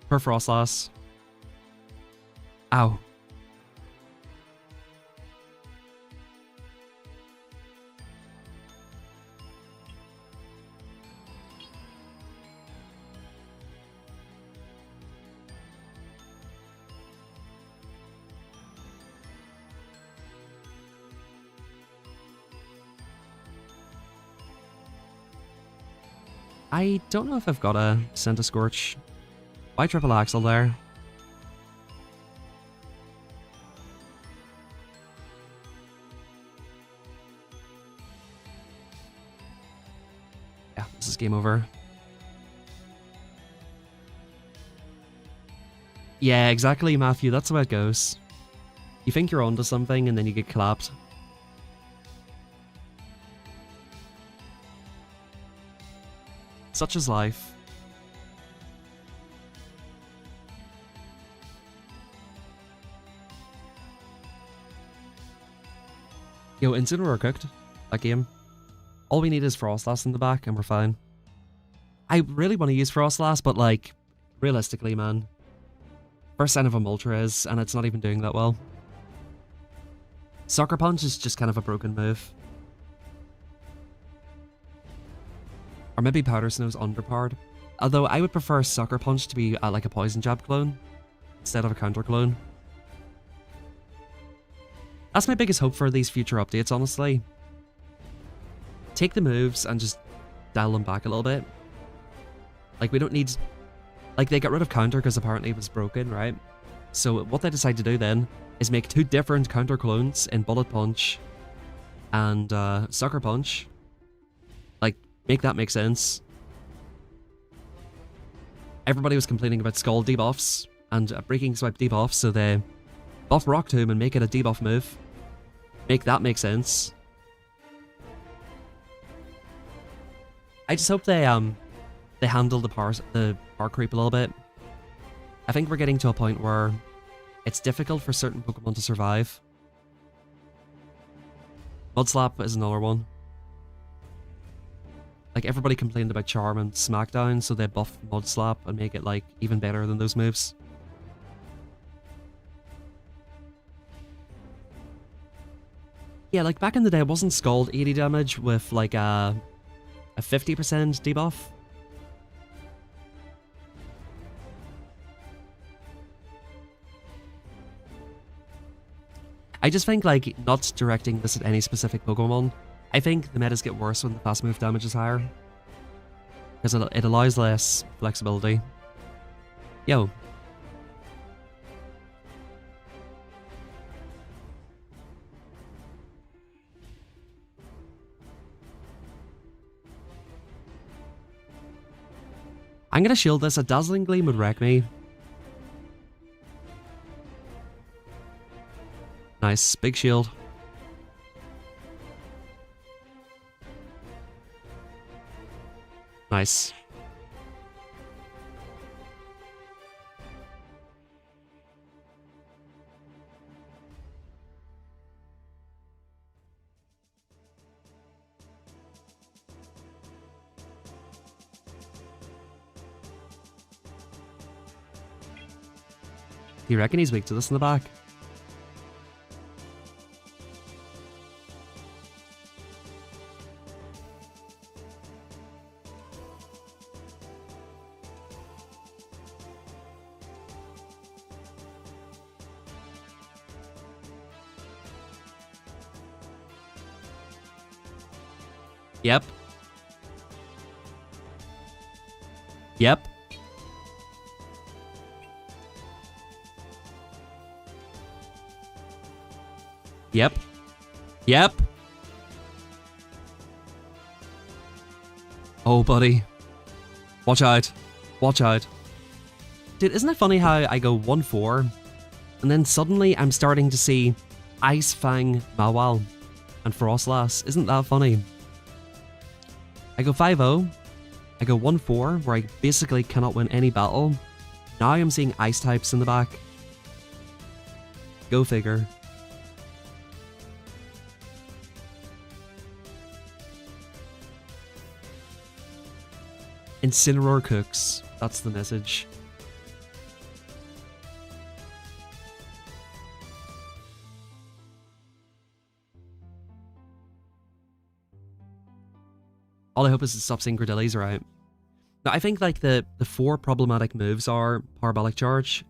Per Frostlass. Ow. I don't know if I've got a Scorch. Why triple axle there? Yeah, this is game over. Yeah, exactly, Matthew. That's how it goes. You think you're onto something and then you get clapped. Such is life. Yo, Incineroar cooked that game. All we need is Frostlass in the back and we're fine. I really want to use Frostlass, but like, realistically, man. First sign of a Moltres, and it's not even doing that well. Sucker Punch is just kind of a broken move. Or maybe Powder Snow's underpowered. Although I would prefer Sucker Punch to be like a Poison Jab clone instead of a counter clone. That's my biggest hope for these future updates, honestly. Take the moves and just dial them back a little bit. Like, we don't need... Like, they got rid of counter because apparently it was broken, right? So what they decide to do then is make 2 different counter clones in Bullet Punch and Sucker Punch. Like, make that make sense. Everybody was complaining about Skull debuffs and Breaking Swipe debuffs, so they buff Rock Tomb and make it a debuff move. Make that make sense. I just hope they handle the power creep a little bit. I think we're getting to a point where it's difficult for certain Pokemon to survive. Mudslap is another one. Like, everybody complained about Charm and Smackdown, so they buff Mudslap and make it, like, even better than those moves. Yeah, like, back in the day, wasn't Scald 80 damage with, like, a 50% debuff? I just think, like, not directing this at any specific Pokemon. I think the metas get worse when the fast move damage is higher. Because it allows less flexibility. Yo. I'm gonna shield this. A Dazzling Gleam would wreck me. Nice. Big shield. Nice. Do you reckon he's weak to this in the back? Yep. Yep. Yep. Yep. Oh, buddy. Watch out. Watch out. Dude, isn't it funny how I go 1-4, and then suddenly I'm starting to see Ice Fang Mawile and Frostlass? Isn't that funny? I go 5-0. I go 1-4, where I basically cannot win any battle. Now I'm seeing Ice types in the back. Go figure. Incineroar cooks. That's the message. All I hope is it stops seeing Gradillies right. Now, I think like the 4 problematic moves are Parabolic Charge.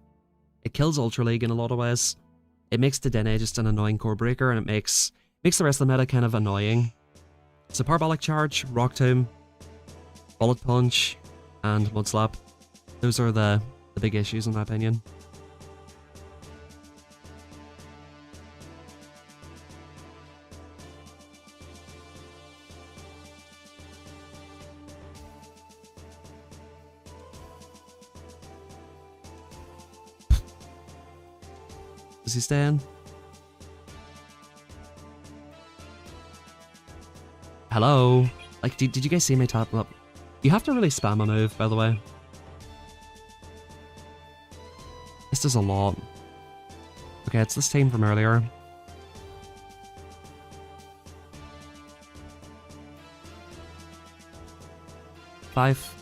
It kills Ultra League in a lot of ways. It makes Dedenne just an annoying core breaker, and it makes the rest of the meta kind of annoying. So Parabolic Charge, Rock Tomb, Bullet Punch, and Mud Slap. Those are the big issues in my opinion. Is he staying? Hello? Like, did you guys see me tap up? You have to really spam a move, by the way. This does a lot. Okay, it's this team from earlier. Five.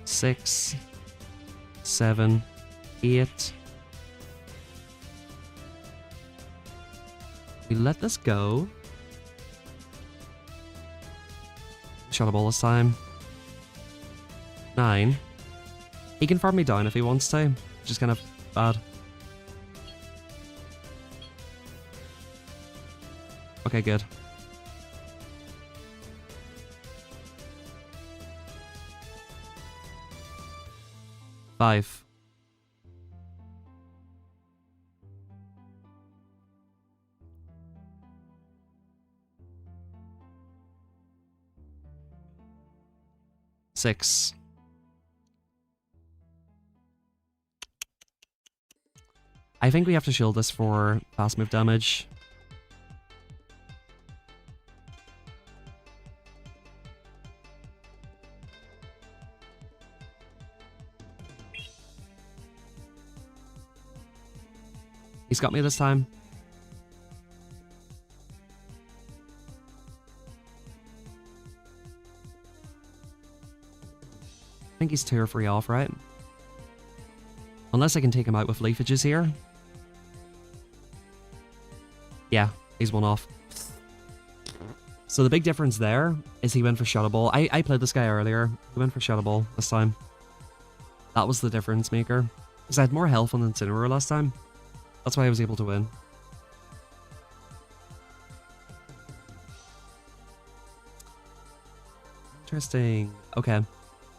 Six. 7. 8. We let this go. Shot a ball this time. 9. He can farm me down if he wants to, which is kind of bad. Okay, good. Five. Six. I think we have to shield this for fast move damage. He's got me this time. I think he's 2 or 3 off, right? Unless I can take him out with leafages here. Yeah, he's 1 off. So the big difference there is he went for Shadow Ball. I played this guy earlier. He went for Shadow Ball this time. That was the difference maker. Because I had more health on Incineroar last time. That's why I was able to win. Interesting. Okay.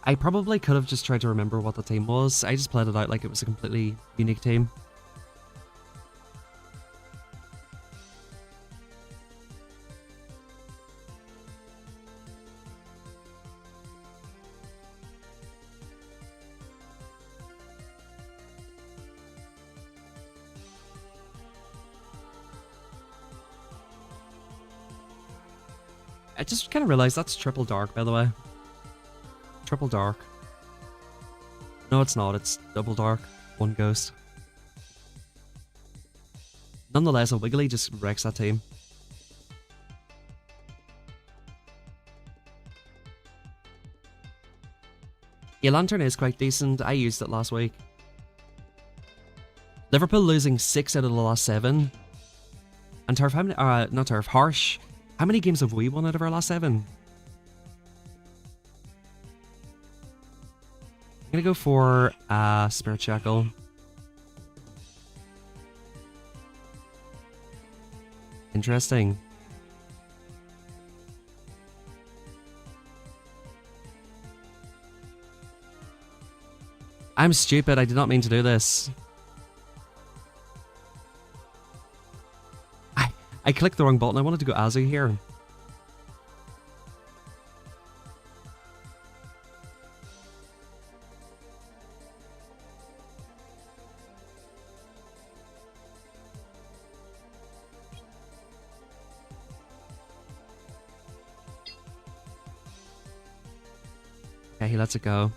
I probably could have just tried to remember what the team was. I just played it out like it was a completely unique team. I just kind of realized that's triple dark, by the way. Triple dark. No, it's not. It's double dark. 1 ghost. Nonetheless, a Wiggly just wrecks that team. Yeah, Lantern is quite decent. I used it last week. Liverpool losing 6 out of the last 7. And Turf, how many, not Turf, Harsh. How many games have we won out of our last 7? I'm gonna go for Spirit Shackle. Interesting. I'm stupid, I did not mean to do this. I clicked the wrong button, I wanted to go Azu here. Okay, he lets it go.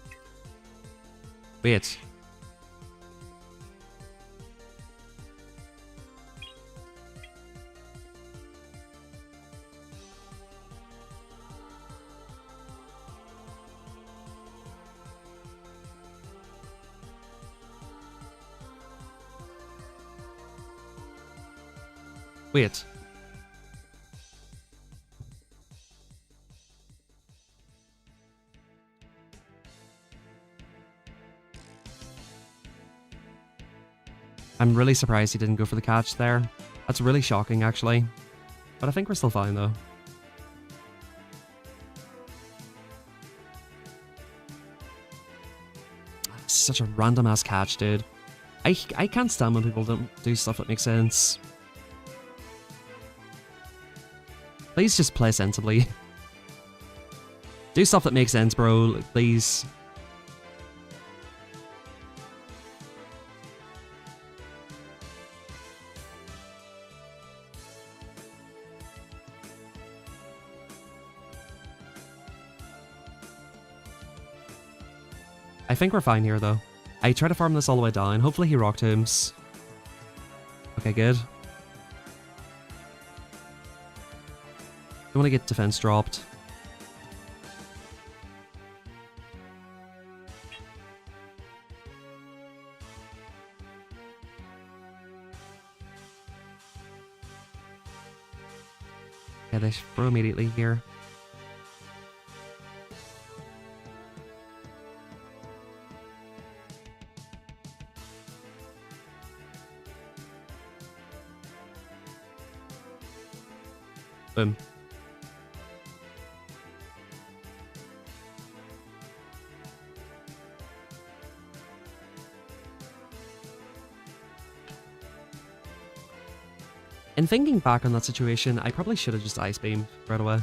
Wait. Wait. I'm really surprised he didn't go for the catch there. That's really shocking, actually. But I think we're still fine, though. Such a random-ass catch, dude. I can't stand when people don't do stuff that makes sense. Please just play sensibly. Do stuff that makes sense, bro. Please. I think we're fine here, though. I try to farm this all the way down. Hopefully he rock tombs. Okay, good. Don't want to get defense dropped. Yeah, they throw immediately here. Boom. In thinking back on that situation, I probably should have just Ice Beamed right away.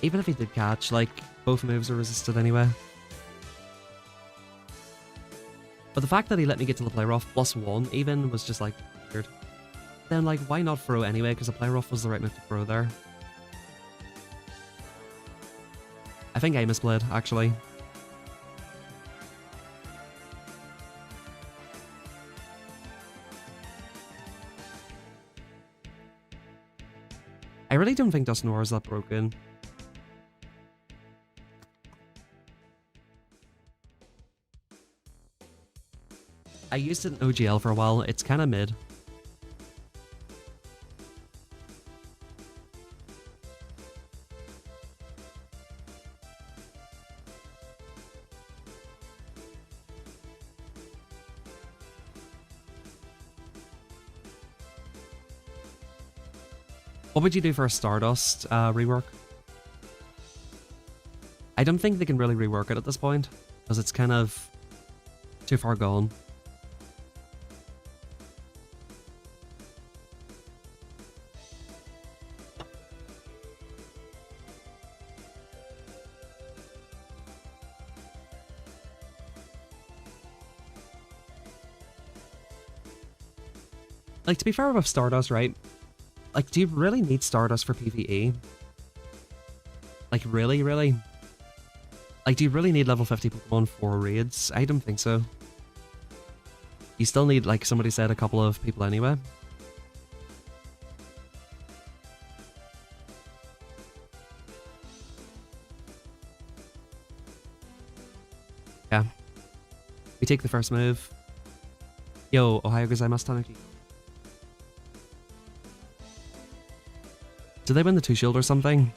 Even if he did catch, like, both moves are resisted anyway. But the fact that he let me get to the play rough +1 even was just like weird. Then, like, why not throw anyway? Because the play rough was the right move to throw there. I think I misplayed, actually. I really don't think Dusknoir is that broken. I used it in OGL for a while, it's kinda mid. What would you do for a Stardust rework? I don't think they can really rework it at this point, because it's kind of too far gone. Like, to be fair with Stardust, right? Like, do you really need Stardust for PvE? Like, really, really? Like, do you really need level 50 Pokemon for raids? I don't think so. You still need, like somebody said, a couple of people anyway. We take the first move. Yo, Ohio gozaimasu, Tanuki. Did they win the 2 shield or something?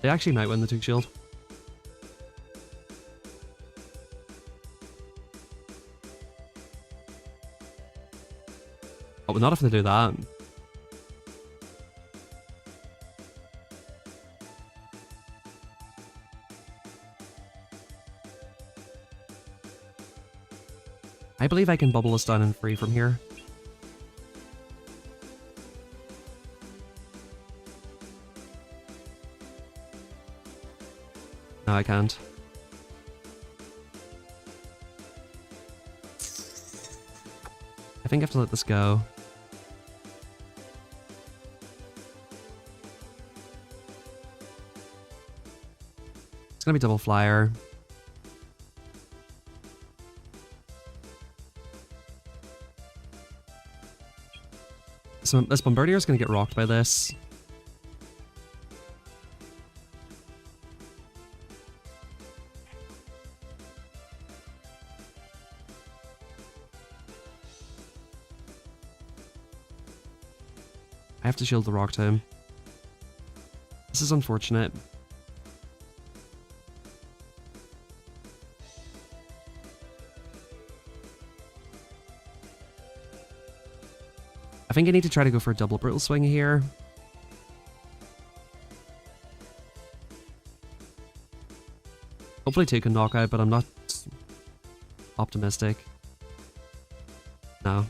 They actually might win the 2 shield. Oh, but not if they do that. I believe I can bubble us down and free from here. No, I can't. I think I have to let this go. It's gonna be double flyer. So this Bombardier is going to get rocked by this. I have to shield the rock to him. This is unfortunate. I think I need to try to go for a double brutal swing here. Hopefully 2 can knock out, but I'm not optimistic. No.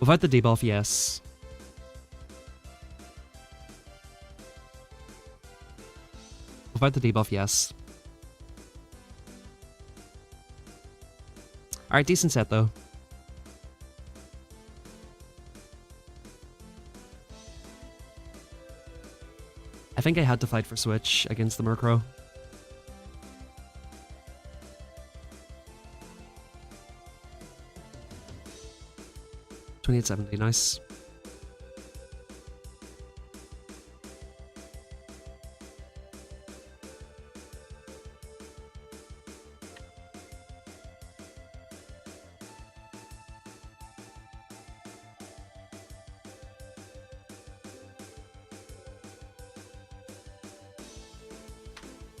Without the debuff, yes. Without the debuff, yes. Alright, decent set though. I think I had to fight for switch against the Murkrow. $28.70, nice.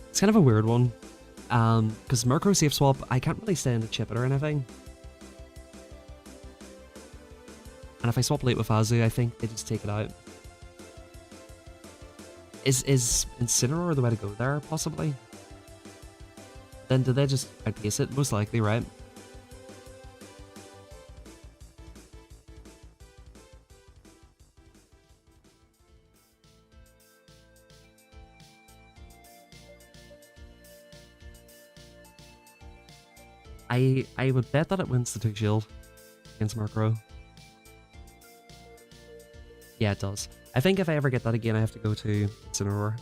It's kind of a weird one, because Murkrow safe swap, I can't really stay in the chip it or anything. And if I swap late with Azu, I think they just take it out. Is Incineroar the way to go there, possibly? Then do they just outpace it? Most likely, right? I would bet that it wins the 2 shield against Murkrow. Yeah, it does. I think if I ever get that again, I have to go to Incineroar.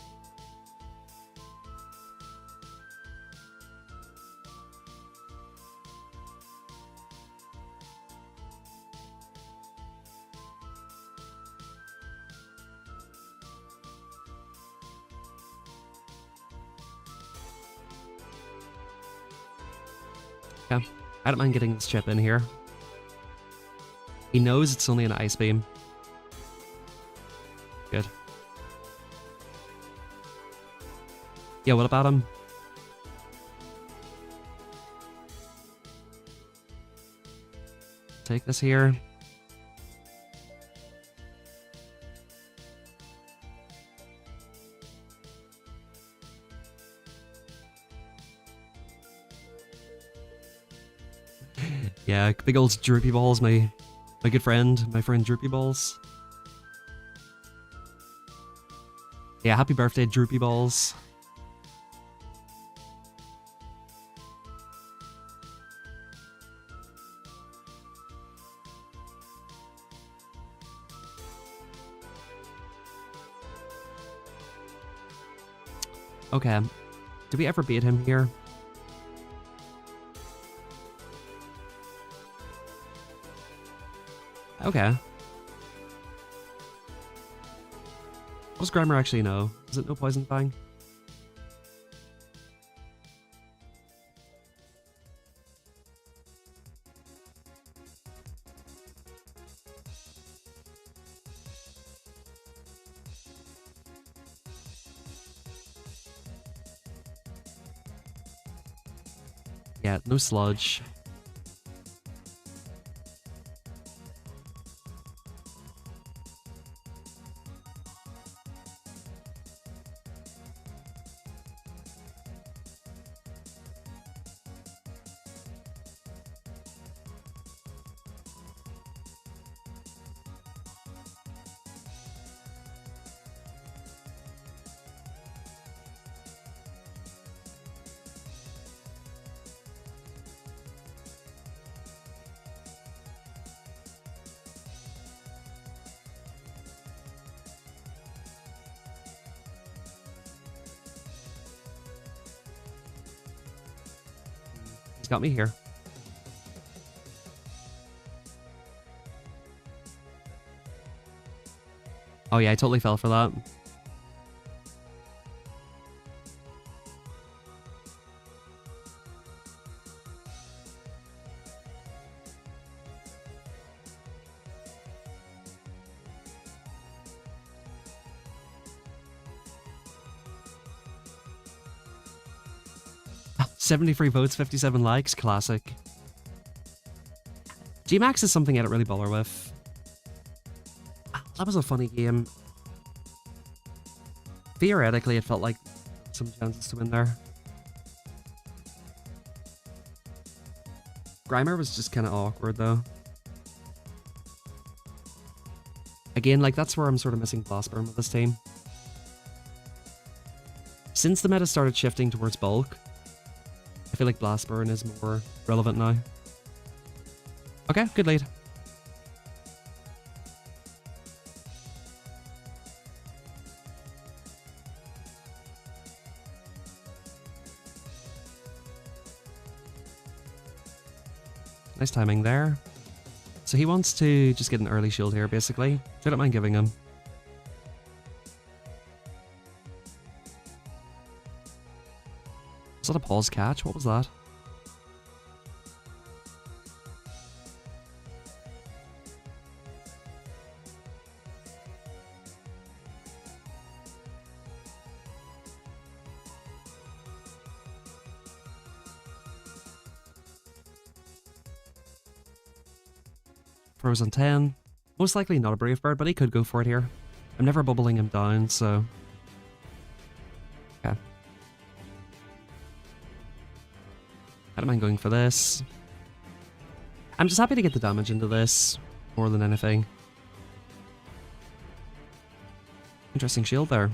Yeah, I don't mind getting this chip in here. He knows it's only an Ice Beam. Good. Yeah, what about him? Take this here. Yeah, big old Droopy Balls, my good friend, my friend Droopy Balls. Yeah, happy birthday, Droopy Balls. Okay, did we ever beat him here? Okay. What does Grimer actually know? Is it no poison fang? Yeah, no sludge. He's got me here. Oh yeah, I totally fell for that. Ah, 73 votes, 57 likes, classic. G-Max is something I don't really bother with. Ah, that was a funny game. Theoretically, it felt like some chances to win there. Grimer was just kind of awkward though. Again, like that's where I'm sort of missing Blastburn with this team. Since the meta started shifting towards bulk, I feel like Blastburn is more relevant now. Okay, good lead. Nice timing there. So he wants to just get an early shield here, basically. I don't mind giving him. Was that a pause catch? What was that? Throws on 10. Most likely not a Brave Bird, but he could go for it here. I'm never bubbling him down, so... Okay. I don't mind going for this. I'm just happy to get the damage into this, more than anything. Interesting shield there.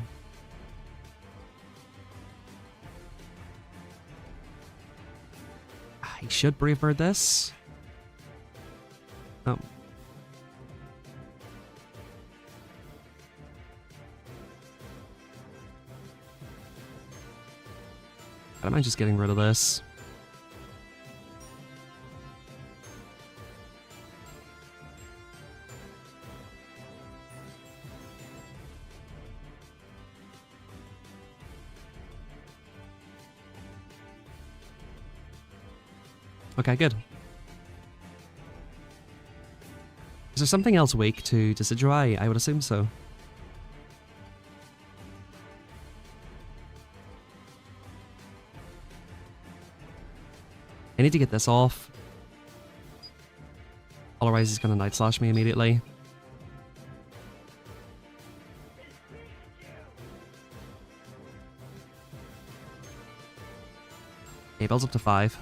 He should Brave Bird this. Oh. I don't mind just getting rid of this. Okay, good. Is there something else weak to Decidueye? I would assume so. I need to get this off. Otherwise he's going to Night Slash me immediately. Okay, builds up to 5.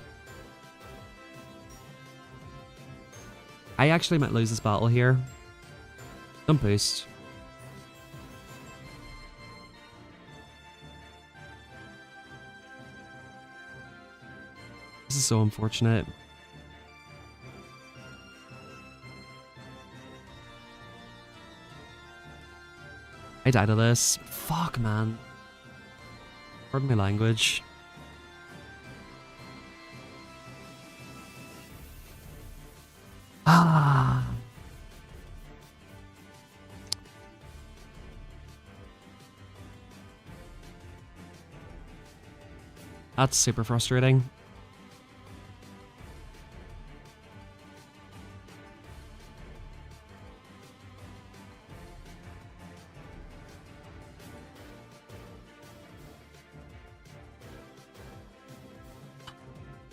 I actually might lose this battle here. Don't boost. This is so unfortunate. I died of this. Fuck, man. Pardon my language. Ah. That's super frustrating.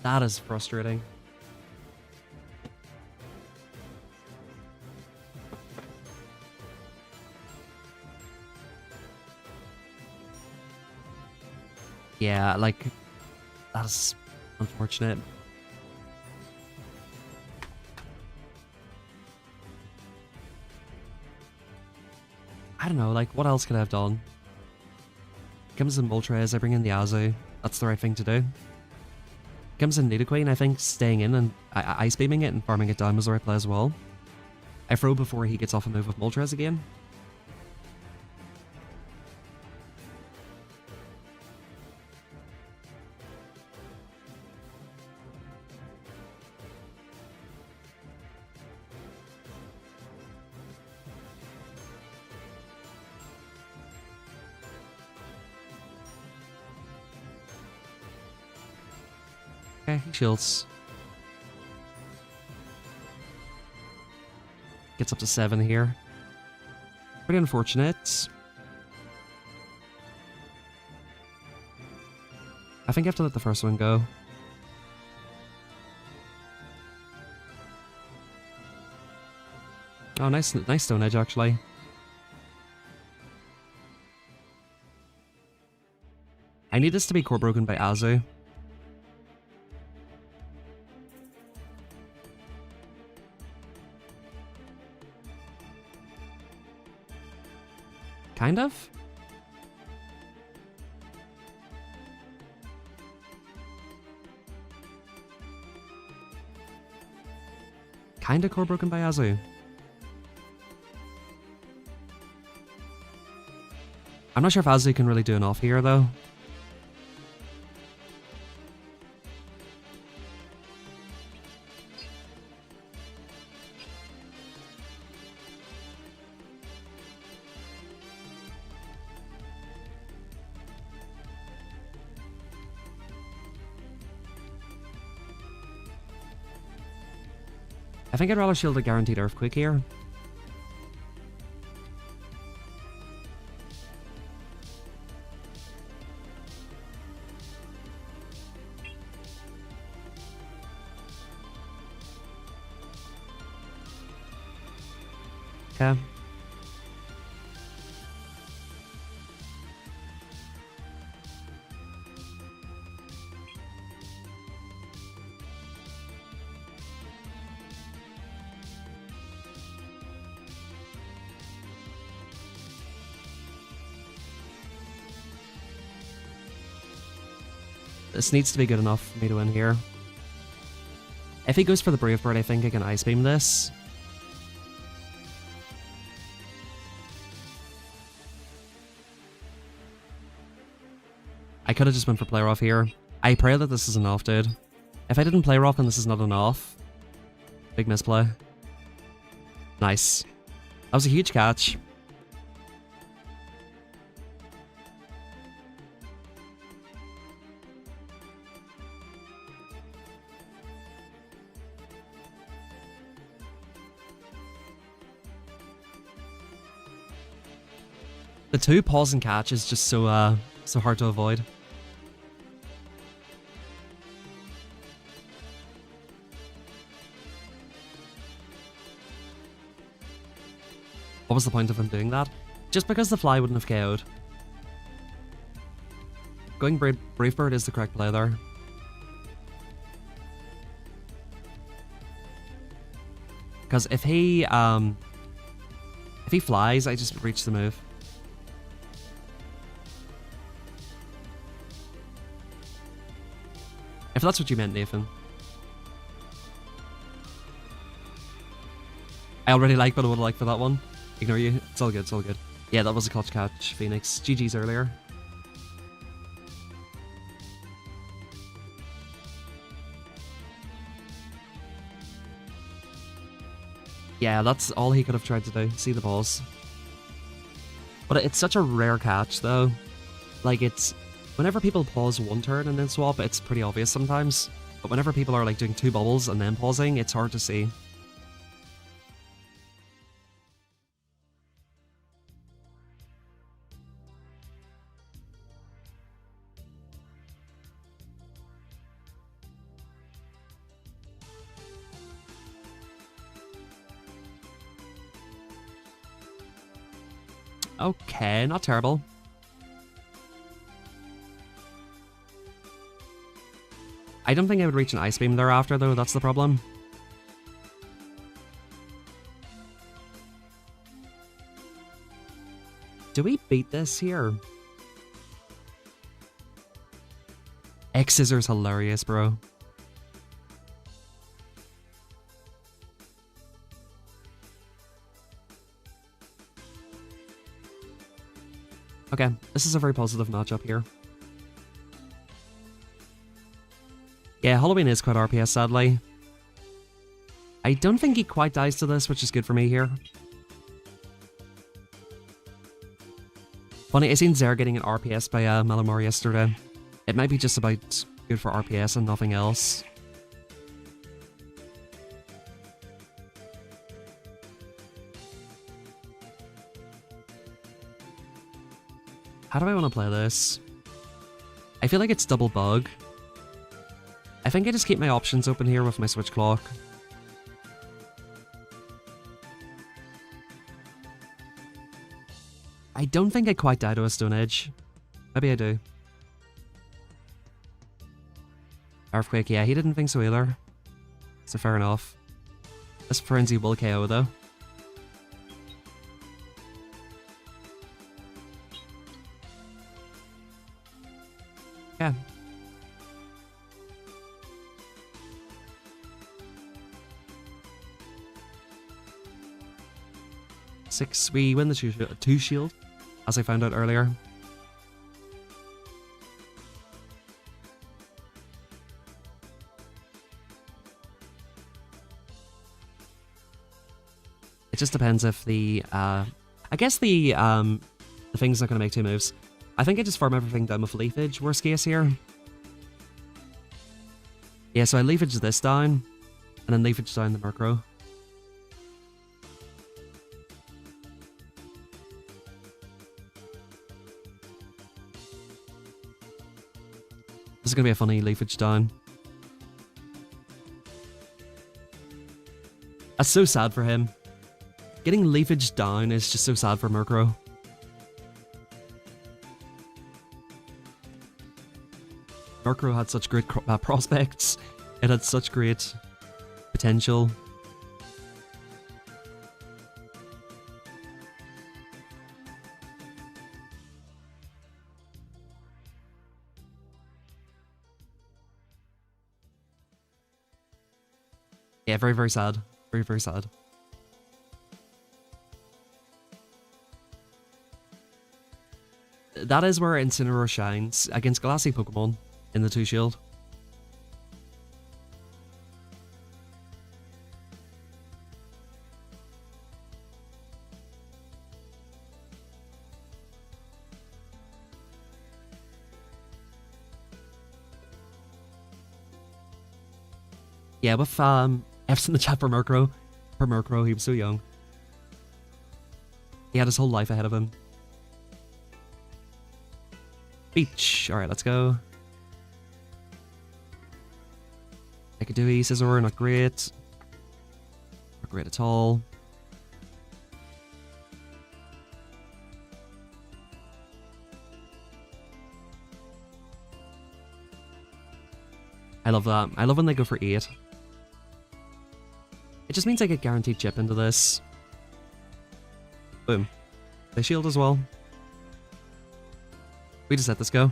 That is frustrating. Yeah, like, that's unfortunate. I don't know, like, what else could I have done? Comes in Moltres, I bring in the Azu. That's the right thing to do. Comes in Nidoqueen, I think staying in and ice beaming it and farming it down was the right play as well. I throw before he gets off a move with Moltres again. Okay, he shields. Gets up to 7 here. Pretty unfortunate. I think I have to let the first one go. Oh, nice Stone Edge, actually. I need this to be core broken by Azu. Kind of? Kinda core broken by Azu. I'm not sure if Azu can really do enough here, though. I think I'd rather shield a guaranteed Earthquake here. Okay. This needs to be good enough for me to win here. If he goes for the Brave Bird, I think I can Ice Beam this. I could have just went for Play Rough here. I pray that this is enough, dude. If I didn't Play Rough and this is not enough, big misplay. Nice. That was a huge catch. The 2 pause and catch is just so so hard to avoid. What was the point of him doing that? Just because the fly wouldn't have KO'd. Going Brave Bird is the correct play there. Because if he flies, I just reach the move. If that's what you meant, Nathan. I already like what I would like for that one. Ignore you. It's all good, it's all good. Yeah, that was a clutch catch, Phoenix. GG's earlier. Yeah, that's all he could have tried to do. See the balls. But it's such a rare catch, though. Like, it's Whenever people pause one turn and then swap, it's pretty obvious sometimes. But whenever people are like doing 2 bubbles and then pausing, it's hard to see. Okay, not terrible. I don't think I would reach an Ice Beam thereafter, though, that's the problem. Do we beat this here? X-Scissor's hilarious, bro. Okay, this is a very positive matchup here. Yeah, Halloween is quite RPS, sadly. I don't think he quite dies to this, which is good for me here. Funny, I seen Zer getting an RPS by Malamar yesterday. It might be just about good for RPS and nothing else. How do I want to play this? I feel like it's double bug. I think I just keep my options open here with my switch clock. I don't think I quite die to a Stone Edge. Maybe I do. Earthquake, yeah, he didn't think so either. So fair enough. This Frenzy will KO though. Yeah. Six, we win the two shield, as I found out earlier. It just depends if the, I guess the thing's not going to make 2 moves. I think I just farm everything down with Leafage, worst case here. Yeah, so I Leafage this down, and then Leafage down the Murkrow. This is going to be a funny Leafage down. That's so sad for him. Getting Leafage down is just so sad for Murkrow. Murkrow had such great prospects. It had such great potential. Yeah, very, very sad. Very, very sad. That is where Incineroar shines against Glassy Pokemon in the 2 shield. Yeah, with F's in the chat for Murkrow. For Murkrow, he was so young. He had his whole life ahead of him. Beach. Alright, let's go. Nikadui, Scizor, not great. Not great at all. I love that. I love when they go for 8. It just means I get guaranteed chip into this. Boom. They shield as well. We just let this go.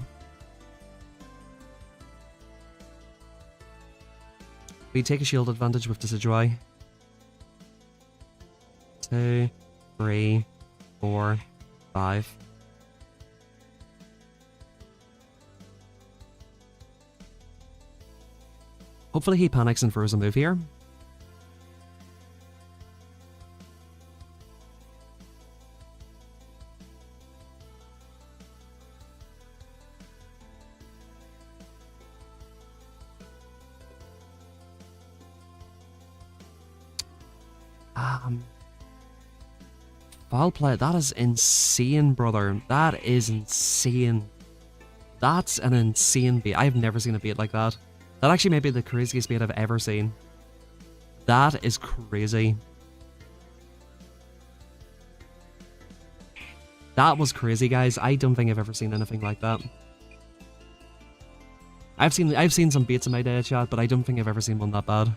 We take a shield advantage with Decidueye. 2, 3, 4, 5. Hopefully he panics and throws a move here. Foul play. That is insane, brother. That is insane. That's an insane bait. I've never seen a bait like that. That actually may be the craziest bait I've ever seen. That is crazy. That was crazy, guys. I don't think I've ever seen anything like that. I've seen some baits in my day, chat, but I don't think I've ever seen one that bad.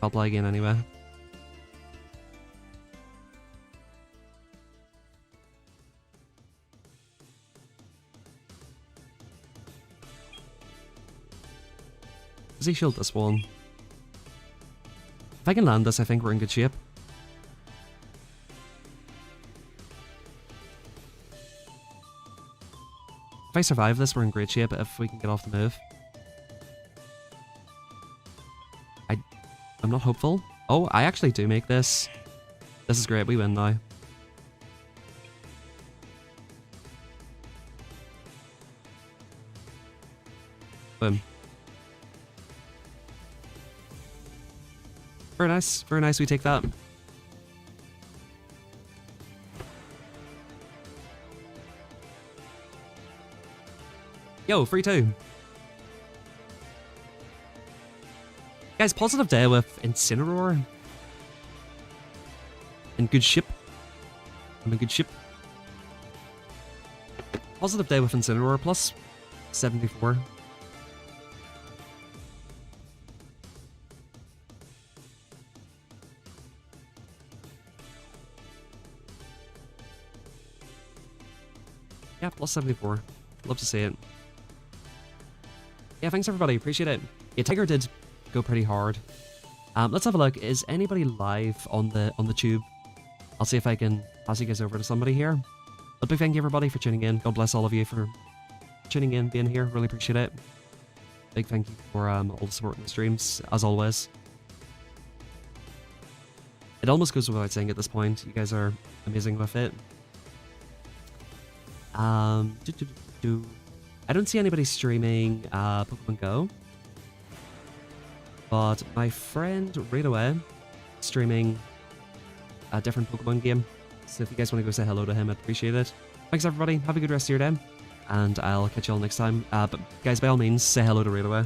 I'll play again anyway. Does he shield this one? If I can land this, I think we're in good shape. If I survive this, we're in great shape if we can get off the move. I'm not hopeful. Oh, I actually do make this. This is great, we win now. Boom. Very nice, we take that. Yo, free 2. Guys, positive day with Incineroar. In good ship. I'm in good ship. Positive day with Incineroar plus 74. Yeah, plus 74. Love to see it. Yeah, thanks everybody, appreciate it. Yeah, Tiger did go pretty hard. Let's have a look. Is anybody live on the tube? I'll see if I can pass you guys over to somebody here. But big thank you everybody for tuning in. God bless all of you for tuning in, being here. Really appreciate it. Big thank you for all the support in the streams, as always. It almost goes without saying at this point. You guys are amazing with it. I don't see anybody streaming Pokemon Go. But my friend right away streaming a different Pokemon game. So if you guys want to go say hello to him, I'd appreciate it. Thanks everybody, have a good rest of your day, and I'll catch you all next time. But guys, by all means, say hello to right away.